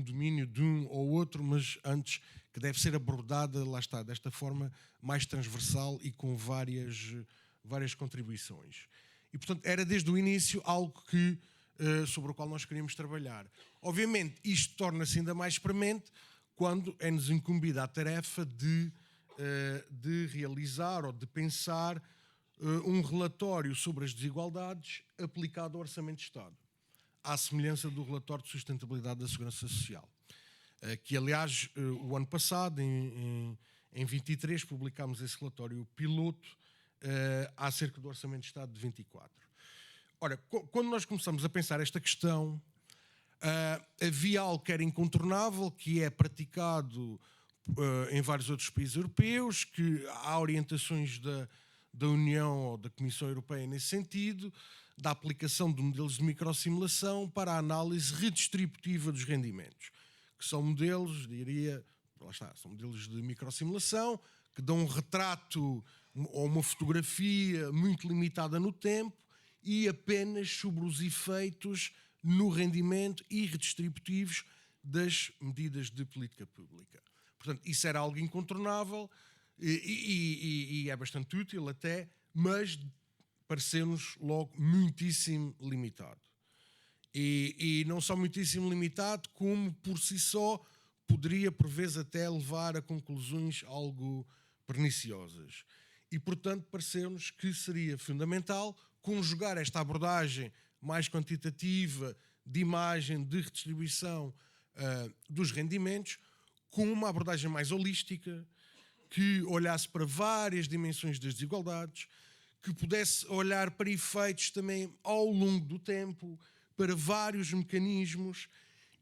domínio de um ou outro, mas antes que deve ser abordada, lá está, desta forma mais transversal e com várias contribuições. E, portanto, era desde o início algo sobre o qual nós queríamos trabalhar. Obviamente, isto torna-se ainda mais premente quando é-nos incumbida a tarefa de realizar ou de pensar um relatório sobre as desigualdades aplicado ao Orçamento de Estado, à semelhança do relatório de sustentabilidade da Segurança Social, que, aliás, o ano passado, em 23, publicámos esse relatório piloto acerca do Orçamento de Estado de 24. Ora, quando nós começamos a pensar esta questão, havia algo que era incontornável, que é praticado em vários outros países europeus, que há orientações da União ou da Comissão Europeia nesse sentido, da aplicação de modelos de microsimulação para a análise redistributiva dos rendimentos, que são modelos, são modelos de microsimulação que dão um retrato ou uma fotografia muito limitada no tempo e apenas sobre os efeitos no rendimento e redistributivos das medidas de política pública. Portanto, isso era algo incontornável e é bastante útil até, mas pareceu-nos logo muitíssimo limitado. E não só muitíssimo limitado, como por si só poderia, por vezes, até levar a conclusões algo perniciosas. E, portanto, pareceu-nos que seria fundamental conjugar esta abordagem mais quantitativa de imagem, de redistribuição dos rendimentos, com uma abordagem mais holística, que olhasse para várias dimensões das desigualdades, que pudesse olhar para efeitos também ao longo do tempo, para vários mecanismos,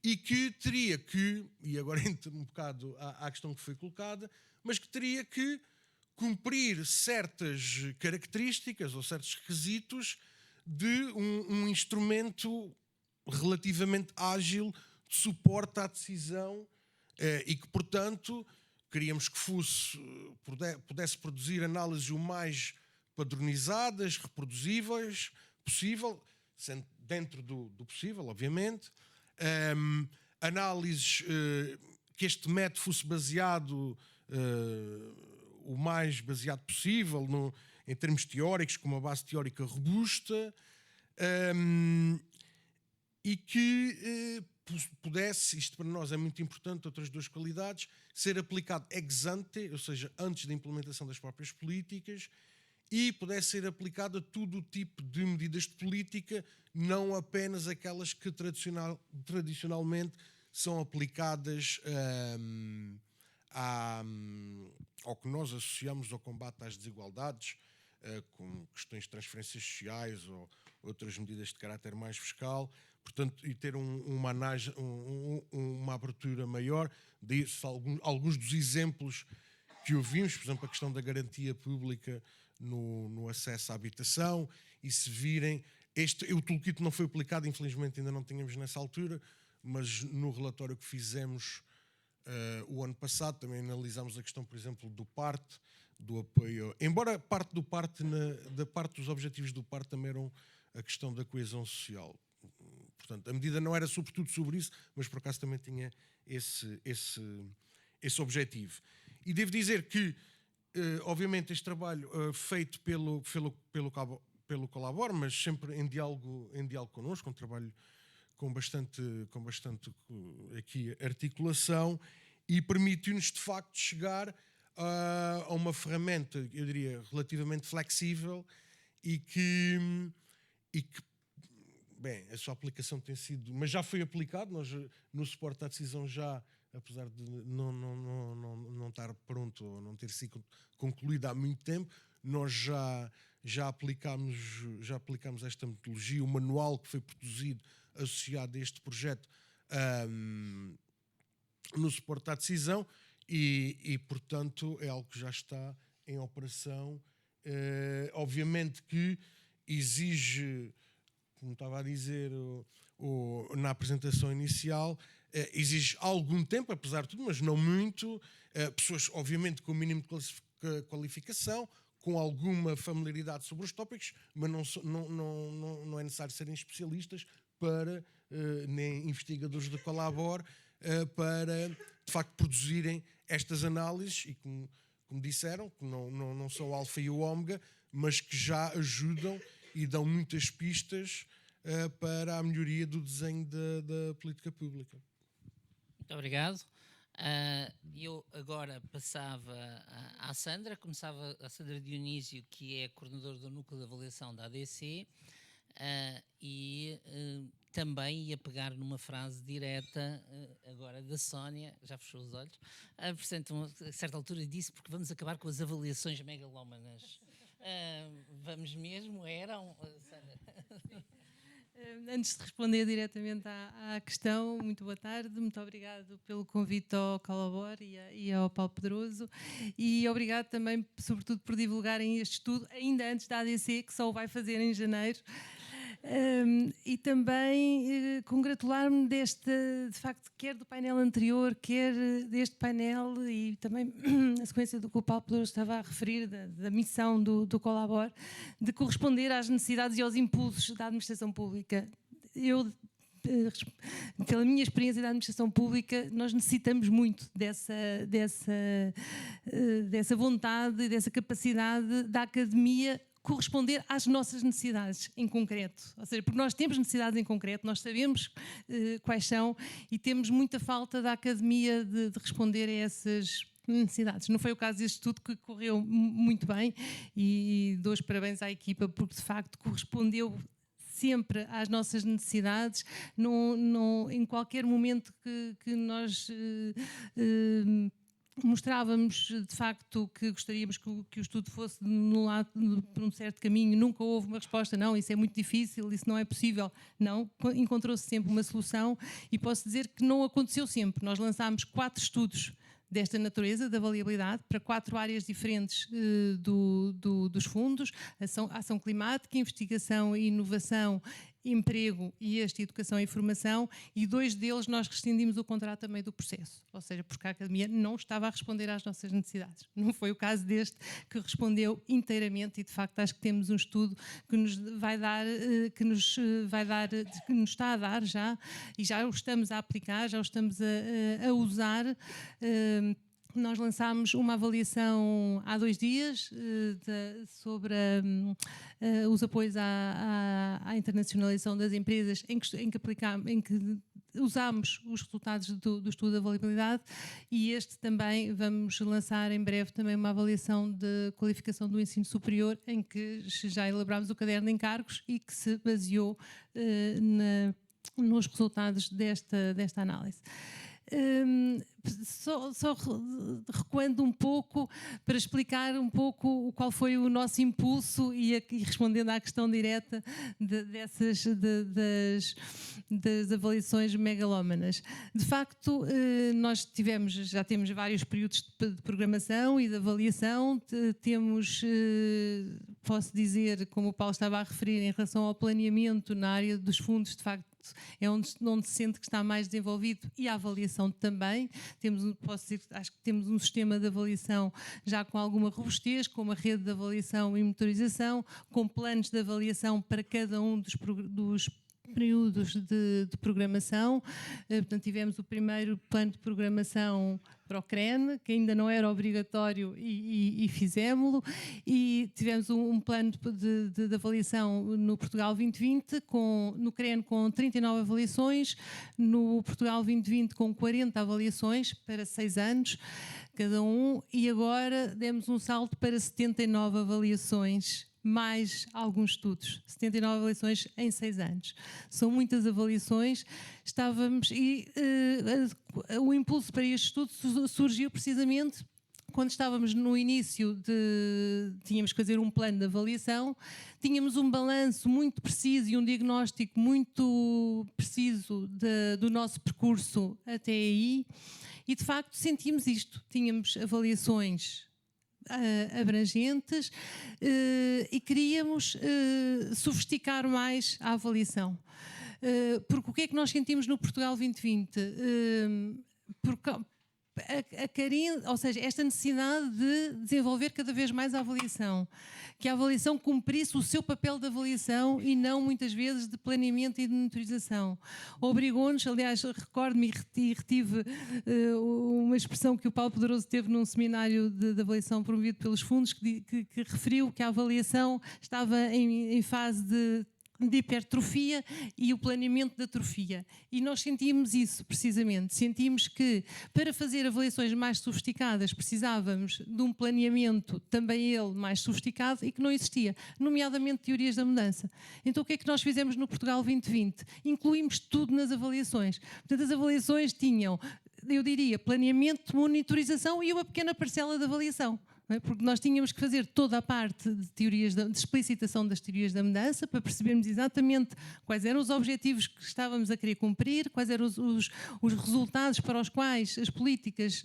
e que teria que, e agora entro um bocado à questão que foi colocada, mas que teria que cumprir certas características ou certos requisitos de um instrumento relativamente ágil de suporte à decisão e que, portanto, queríamos que pudesse produzir análises o mais padronizadas, reproduzíveis possível, sendo dentro do possível, obviamente. Análises que este método fosse baseado o mais baseado possível em termos teóricos, com uma base teórica robusta, e que pudesse, isto para nós é muito importante, outras duas qualidades, ser aplicado ex ante, ou seja, antes da implementação das próprias políticas, e pudesse ser aplicado a todo o tipo de medidas de política, não apenas aquelas que tradicionalmente são aplicadas ao que nós associamos ao combate às desigualdades, com questões de transferências sociais ou outras medidas de caráter mais fiscal, portanto, e ter uma abertura maior. Disso, alguns dos exemplos que ouvimos, por exemplo, a questão da garantia pública no acesso à habitação, e se virem, o toolkit não foi aplicado, infelizmente ainda não tínhamos nessa altura, mas no relatório que fizemos o ano passado também analisámos a questão, por exemplo, do PARTE, do apoio, embora parte da parte dos objetivos do PARTE também eram a questão da coesão social. Portanto, a medida não era sobretudo sobre isso, mas por acaso também tinha esse objetivo. E devo dizer que, obviamente, este trabalho feito pelo Colabor, mas sempre em diálogo connosco, um trabalho com bastante aqui articulação, e permitiu-nos de facto chegar a uma ferramenta, eu diria, relativamente flexível e que bem, a sua aplicação tem sido, mas já foi aplicado, nós no suporte à decisão já, apesar de não estar pronto ou não ter sido concluído há muito tempo, nós já aplicámos esta metodologia, o manual que foi produzido associado a este projeto no suporte à decisão e, portanto, é algo que já está em operação. Obviamente que exige, como estava a dizer na apresentação inicial, exige algum tempo, apesar de tudo, mas não muito. Pessoas, obviamente, com o mínimo de qualificação, com alguma familiaridade sobre os tópicos, mas não é necessário serem especialistas nem investigadores de Colabor para, de facto, produzirem estas análises e, como disseram, que não são o alfa e o ômega, mas que já ajudam e dão muitas pistas para a melhoria do desenho da política pública. Muito obrigado. Eu agora passava à Sandra, começava a Sandra Dionísio, que é coordenadora do Núcleo de Avaliação da ADC, e também ia pegar numa frase direta agora da Sónia, já fechou os olhos, portanto, a certa altura disse, porque vamos acabar com as avaliações megalómanas. Vamos mesmo? Eram, Sandra? Antes de responder diretamente à questão, muito boa tarde, muito obrigado pelo convite ao Colabor e ao Paulo Pedroso, e obrigado também, sobretudo, por divulgarem este estudo, ainda antes da ADC, que só o vai fazer em janeiro. E também congratular-me deste, de facto, quer do painel anterior, quer deste painel, e também a sequência do que o Paulo Pedroso estava a referir, da missão do Colabor, de corresponder às necessidades e aos impulsos da administração pública. Eu, pela minha experiência da administração pública, nós necessitamos muito dessa vontade e dessa capacidade da academia corresponder às nossas necessidades em concreto. Ou seja, porque nós temos necessidades em concreto, nós sabemos quais são, e temos muita falta da academia de responder a essas necessidades. Não foi o caso deste estudo, que correu muito bem, e dou os parabéns à equipa, porque de facto correspondeu sempre às nossas necessidades, em qualquer momento que nós mostrávamos de facto que gostaríamos que o estudo fosse por um certo caminho. Nunca houve uma resposta, não, isso é muito difícil, isso não é possível. Não, encontrou-se sempre uma solução, e posso dizer que não aconteceu sempre. Nós lançámos 4 estudos desta natureza, da avaliabilidade, para 4 áreas diferentes dos fundos: ação climática, investigação e inovação, emprego e educação e formação, e 2 deles nós rescindimos o contrato a meio do processo, ou seja, porque a academia não estava a responder às nossas necessidades. Não foi o caso deste, que respondeu inteiramente, e de facto acho que temos um estudo que nos está a dar já, e já o estamos a aplicar, já o estamos a usar. Nós lançámos uma avaliação há 2 dias sobre os apoios à internacionalização das empresas, em que usámos os resultados do estudo de avaliabilidade, e este também vamos lançar em breve também uma avaliação de qualificação do ensino superior, em que já elaborámos o caderno de encargos e que se baseou nos resultados desta análise. Só recuando um pouco para explicar um pouco qual foi o nosso impulso, e respondendo à questão direta das avaliações megalómanas. De facto, nós já temos vários períodos de programação e de avaliação. Posso dizer, como o Paulo estava a referir, em relação ao planeamento na área dos fundos, de facto, é onde se sente que está mais desenvolvido, e a avaliação também. Acho que temos um sistema de avaliação já com alguma robustez, com uma rede de avaliação e monitorização, com planos de avaliação para cada um dos períodos de programação. Portanto, tivemos o primeiro plano de programação para o CREN, que ainda não era obrigatório, e fizemos-lo, e tivemos um plano de avaliação no Portugal 2020, no CREN com 39 avaliações, no Portugal 2020 com 40 avaliações para 6 anos cada um, e agora demos um salto para 79 avaliações, mais alguns estudos. 79 avaliações em 6 anos. São muitas avaliações. O impulso para este estudo surgiu precisamente quando estávamos no início tínhamos que fazer um plano de avaliação, tínhamos um balanço muito preciso e um diagnóstico muito preciso do nosso percurso até aí, e de facto sentimos isto. Tínhamos avaliações abrangentes, e queríamos sofisticar mais a avaliação. Porque o que é que nós sentimos no Portugal 2020? Ou seja, esta necessidade de desenvolver cada vez mais a avaliação, que a avaliação cumprisse o seu papel de avaliação e não muitas vezes de planeamento e de monitorização. Obrigou-nos, aliás, recordo-me e retive uma expressão que o Paulo Pedroso teve num seminário de avaliação promovido pelos fundos, que referiu que a avaliação estava em fase de hipertrofia e o planeamento da atrofia. E nós sentimos isso, precisamente. Sentimos que, para fazer avaliações mais sofisticadas, precisávamos de um planeamento, também ele mais sofisticado, e que não existia, nomeadamente teorias da mudança. Então, o que é que nós fizemos no Portugal 2020? Incluímos tudo nas avaliações. Portanto, as avaliações tinham, eu diria, planeamento, monitorização e uma pequena parcela de avaliação. Porque nós tínhamos que fazer toda a parte de explicitação das teorias da mudança, para percebermos exatamente quais eram os objetivos que estávamos a querer cumprir, quais eram os resultados para os quais as políticas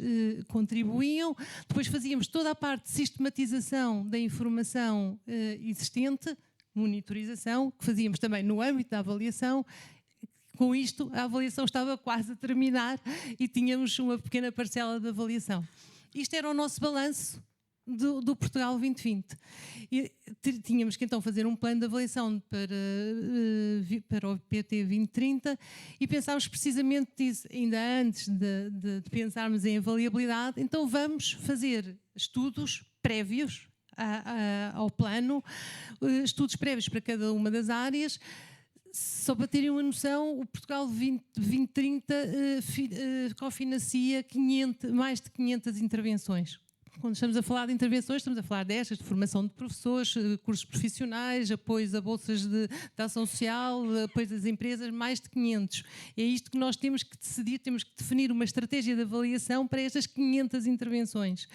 contribuíam. Depois fazíamos toda a parte de sistematização da informação existente, monitorização, que fazíamos também no âmbito da avaliação. Com isto, a avaliação estava quase a terminar e tínhamos uma pequena parcela de avaliação. Isto era o nosso balanço do Portugal 2020. E tínhamos que então fazer um plano de avaliação para o PT 2030 e pensámos precisamente disso, ainda antes de pensarmos em avaliabilidade. Então vamos fazer estudos prévios ao plano, estudos prévios para cada uma das áreas. Só para terem uma noção, o Portugal 2030 cofinancia mais de 500 intervenções. Quando estamos a falar de intervenções, estamos a falar destas, de formação de professores, cursos profissionais, apoios a bolsas de ação social, apoios das empresas, mais de 500. É isto que nós temos que decidir, temos que definir uma estratégia de avaliação para estas 500 intervenções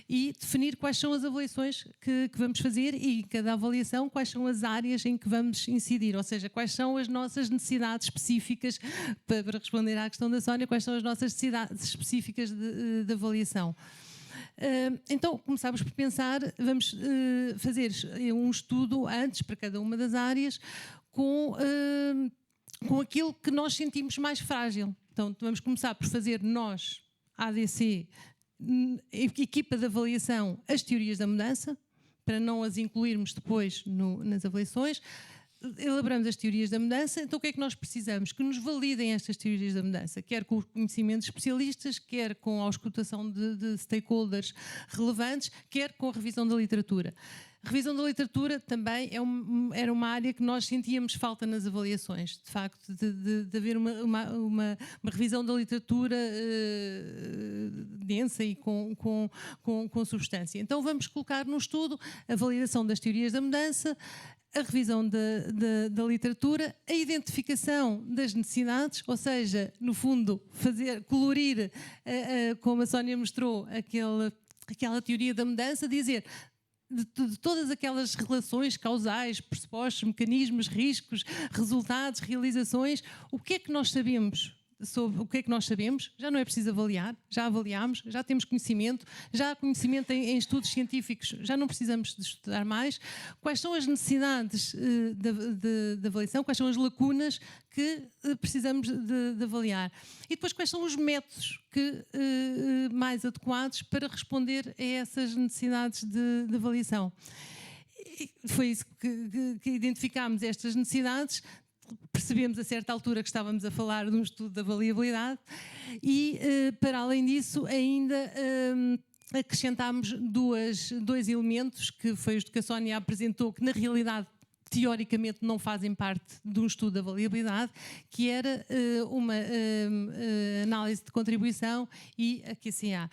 e definir quais são as avaliações que vamos fazer e, em cada avaliação, quais são as áreas em que vamos incidir, ou seja, quais são as nossas necessidades específicas, para responder à questão da Sónia, quais são as nossas necessidades específicas de avaliação. Então, começámos por pensar, vamos fazer um estudo antes para cada uma das áreas com aquilo que nós sentimos mais frágil. Então, vamos começar por fazer nós, ADC, equipa de avaliação, as teorias da mudança, para não as incluirmos depois nas avaliações. Elaboramos as teorias da mudança, então o que é que nós precisamos? Que nos validem estas teorias da mudança, quer com o conhecimento de especialistas, quer com a auscultação de stakeholders relevantes, quer com a revisão da literatura. A revisão da literatura também era uma área que nós sentíamos falta nas avaliações, de facto, de haver uma revisão da literatura densa e com substância. Então vamos colocar no estudo a validação das teorias da mudança, a revisão da literatura, a identificação das necessidades, ou seja, no fundo, colorir, como a Sónia mostrou, aquela teoria da mudança, dizer de todas aquelas relações causais, pressupostos, mecanismos, riscos, resultados, realizações, o que é que nós sabemos? Sobre o que é que nós sabemos, já não é preciso avaliar, já avaliámos, já temos conhecimento, já há conhecimento em estudos científicos, já não precisamos de estudar mais. Quais são as necessidades de avaliação, quais são as lacunas que precisamos de avaliar? E depois quais são os métodos mais adequados para responder a essas necessidades de avaliação? E foi isso que identificámos, estas necessidades. Percebemos a certa altura que estávamos a falar de um estudo de avaliabilidade e, para além disso, ainda acrescentámos dois elementos que foi os que a Sónia apresentou, que na realidade teoricamente não fazem parte de um estudo de avaliabilidade, que era uma análise de contribuição e a QCA.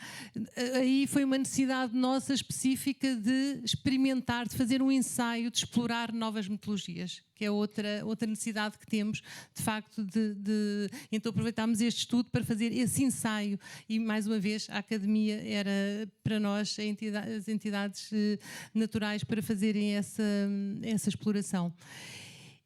Aí foi uma necessidade nossa específica de experimentar, de fazer um ensaio, de explorar novas metodologias, que é outra necessidade que temos, de facto, então aproveitámos este estudo para fazer esse ensaio e, mais uma vez, a Academia era, para nós, as entidades naturais para fazerem essa exploração.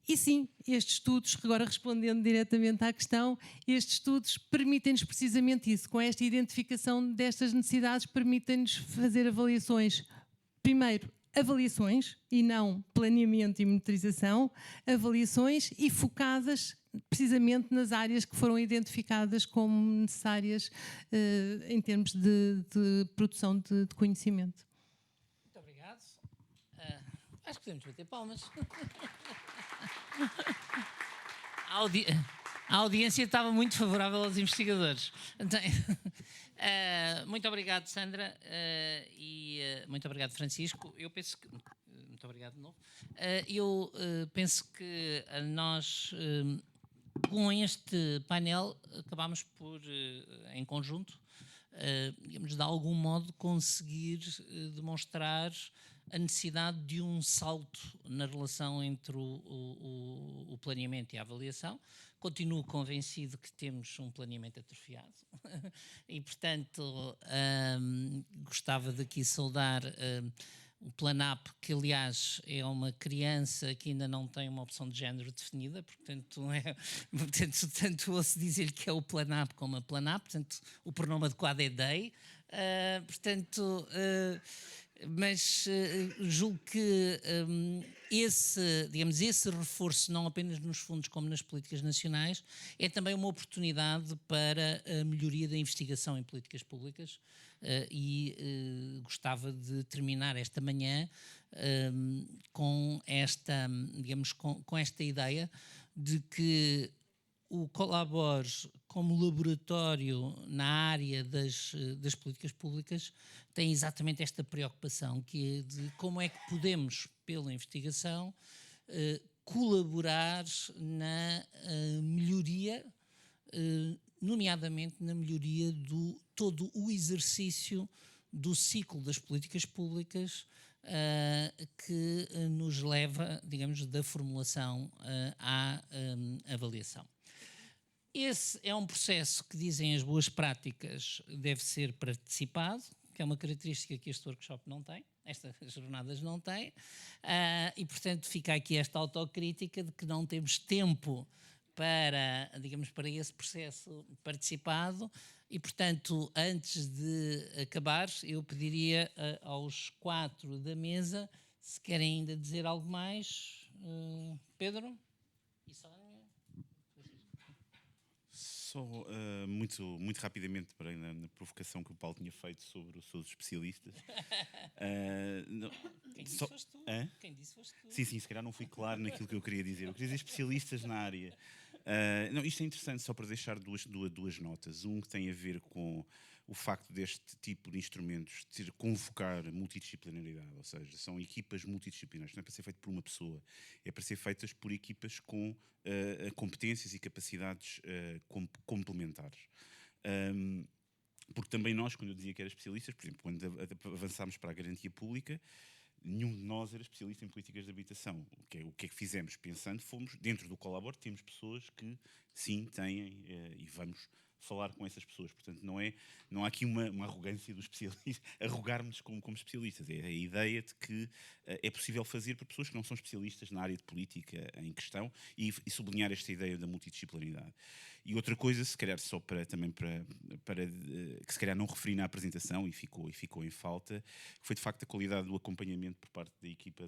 E sim, estes estudos, agora respondendo diretamente à questão, estes estudos permitem-nos precisamente isso, com esta identificação destas necessidades, permitem-nos fazer avaliações, primeiro, avaliações e não planeamento e monitorização, avaliações e focadas precisamente nas áreas que foram identificadas como necessárias em termos de produção de conhecimento. Muito obrigado. Acho que podemos bater palmas. A audiência estava muito favorável aos investigadores. Então, muito obrigado, Sandra, e muito obrigado, Francisco. Eu penso que... Muito obrigado de novo. Eu penso que nós, com este painel, acabámos por, em conjunto, digamos, de algum modo, conseguir demonstrar a necessidade de um salto na relação entre o planeamento e a avaliação. Continuo convencido que temos um planeamento atrofiado e, portanto, gostava de aqui saudar o Planap, que aliás é uma criança que ainda não tem uma opção de género definida, portanto, tanto ouço dizer-lhe que é o Planap como a Planap, portanto o pronome adequado é they, mas julgo que esse reforço, não apenas nos fundos como nas políticas nacionais, é também uma oportunidade para a melhoria da investigação em políticas públicas e gostava de terminar esta manhã com esta, digamos, com esta ideia de que o Colabor, como laboratório na área das políticas públicas, tem exatamente esta preocupação, que é de como é que podemos, pela investigação, colaborar na melhoria, nomeadamente na melhoria do todo o exercício do ciclo das políticas públicas que nos leva, digamos, da formulação à avaliação. Esse é um processo que, dizem as boas práticas, deve ser participado, que é uma característica que este workshop não tem, estas jornadas não têm, e, portanto, fica aqui esta autocrítica de que não temos tempo para, digamos, para esse processo participado e, portanto, antes de acabar, eu pediria aos 4 da mesa se querem ainda dizer algo mais. Pedro e Sónia? Só muito rapidamente, para na provocação que o Paulo tinha feito sobre os seus especialistas. Quem disse foste tu? Quem disse foste tu? Sim, se calhar não fui claro naquilo que eu queria dizer. Eu queria dizer especialistas na área. Não, isto é interessante só para deixar duas notas. Um que tem a ver com o facto deste tipo de instrumentos convocar multidisciplinaridade, ou seja, são equipas multidisciplinares. Não é para ser feito por uma pessoa, é para ser feitas por equipas com competências e capacidades complementares. Porque também nós, quando eu dizia que era especialistas, por exemplo, quando avançámos para a garantia pública, nenhum de nós era especialista em políticas de habitação. O que é que fizemos? Pensando, fomos, dentro do Colabor, temos pessoas que sim, têm, e vamos falar com essas pessoas. Portanto, não há aqui uma arrogância dos especialistas, arrogarmos como especialistas. É a ideia de que é possível fazer para pessoas que não são especialistas na área de política em questão e sublinhar esta ideia da multidisciplinaridade. E outra coisa, se calhar só para que se calhar não referi na apresentação e ficou em falta, foi de facto a qualidade do acompanhamento por parte da equipa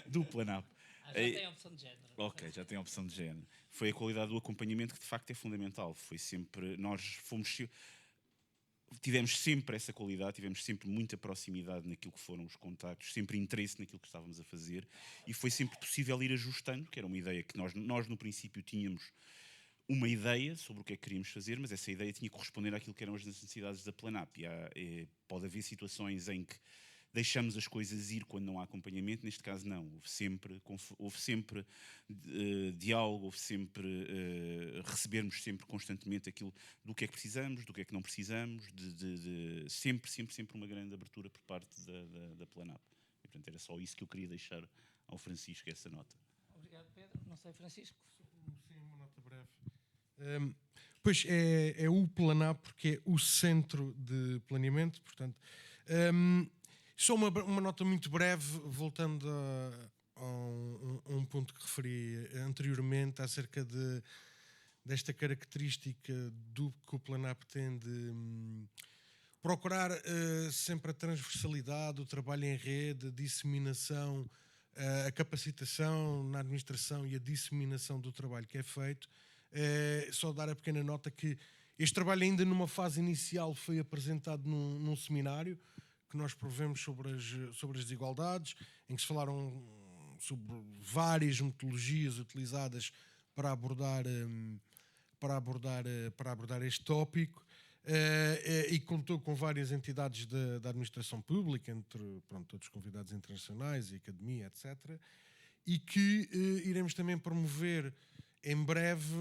do Planap. Já tem a opção de género. Ok, já tem a opção de género. Foi a qualidade do acompanhamento que de facto é fundamental. Foi sempre, tivemos sempre essa qualidade, tivemos sempre muita proximidade naquilo que foram os contactos, sempre interesse naquilo que estávamos a fazer e foi sempre possível ir ajustando, que era uma ideia que nós no princípio tínhamos uma ideia sobre o que é que queríamos fazer, mas essa ideia tinha que corresponder àquilo que eram as necessidades da Planap. Pode haver situações em que deixamos as coisas ir quando não há acompanhamento, neste caso não, houve sempre diálogo, houve sempre recebermos sempre constantemente aquilo do que é que precisamos, do que é que não precisamos, sempre uma grande abertura por parte da Planap. E, portanto, era só isso que eu queria deixar ao Francisco, essa nota. Obrigado, Pedro. Não sei, Francisco? Sim, uma nota breve. Pois é o Planap, porque é o centro de planeamento, portanto... Só uma nota muito breve, voltando a um ponto que referi anteriormente, acerca desta característica do que o Planap tem de procurar sempre a transversalidade, o trabalho em rede, a disseminação, a capacitação na administração e a disseminação do trabalho que é feito. Só dar a pequena nota que este trabalho ainda numa fase inicial foi apresentado num seminário que nós provemos sobre as desigualdades, em que se falaram sobre várias metodologias utilizadas para abordar este tópico, e contou com várias entidades da administração pública, entre todos os convidados internacionais e academia, etc. E que iremos também promover em breve,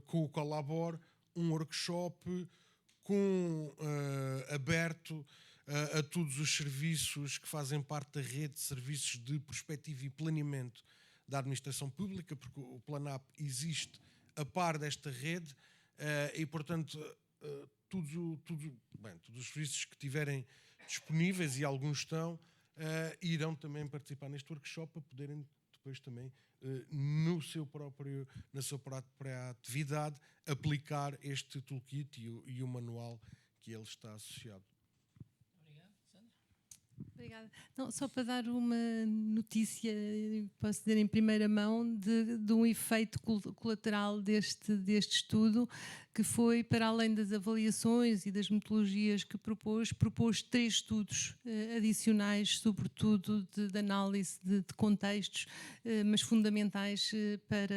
com o Colabor, um workshop aberto a todos os serviços que fazem parte da rede de serviços de prospectiva e planeamento da administração pública, porque o Planap existe a par desta rede e, portanto, todos os serviços que tiverem disponíveis, e alguns estão, irão também participar neste workshop para poderem depois também, na sua própria atividade, aplicar este toolkit e o manual que ele está associado. Obrigada. Não, só para dar uma notícia, posso dizer em primeira mão, de um efeito colateral deste estudo, que foi, para além das avaliações e das metodologias que propôs 3 estudos adicionais, sobretudo de análise de contextos, mas fundamentais para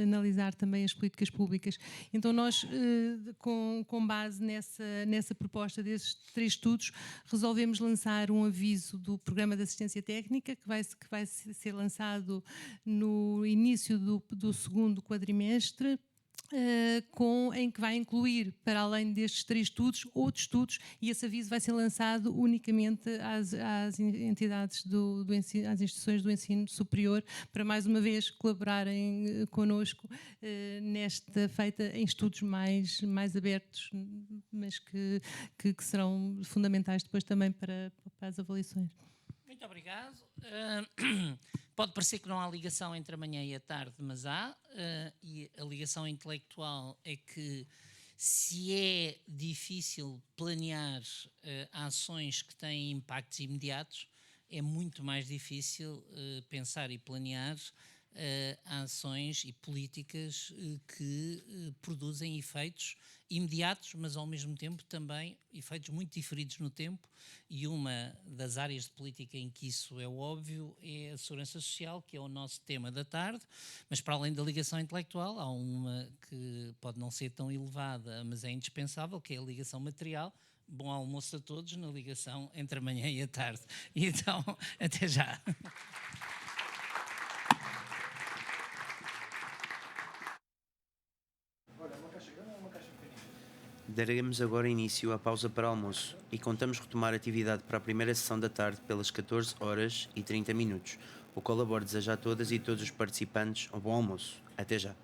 analisar também as políticas públicas. Então nós, com base nessa proposta desses 3 estudos, resolvemos lançar um aviso do Programa de Assistência Técnica, que vai ser lançado no início do segundo quadrimestre, em que vai incluir, para além destes 3 estudos, outros estudos, e esse aviso vai ser lançado unicamente às entidades às instituições do ensino superior, para mais uma vez colaborarem connosco nesta feita em estudos mais abertos, mas que serão fundamentais depois também para as avaliações. Muito obrigado. Pode parecer que não há ligação entre a manhã e a tarde, mas há, e a ligação intelectual é que, se é difícil planear ações que têm impactos imediatos, é muito mais difícil pensar e planear ações e políticas que produzem efeitos imediatos, mas ao mesmo tempo também efeitos muito diferidos no tempo, e uma das áreas de política em que isso é óbvio é a segurança social, que é o nosso tema da tarde, mas para além da ligação intelectual há uma que pode não ser tão elevada, mas é indispensável, que é a ligação material. Bom almoço a todos na ligação entre a manhã e a tarde. E então, até já. Daremos agora início à pausa para almoço e contamos retomar a atividade para a primeira sessão da tarde pelas 14h30. O Colabor deseja a todas e todos os participantes um bom almoço. Até já.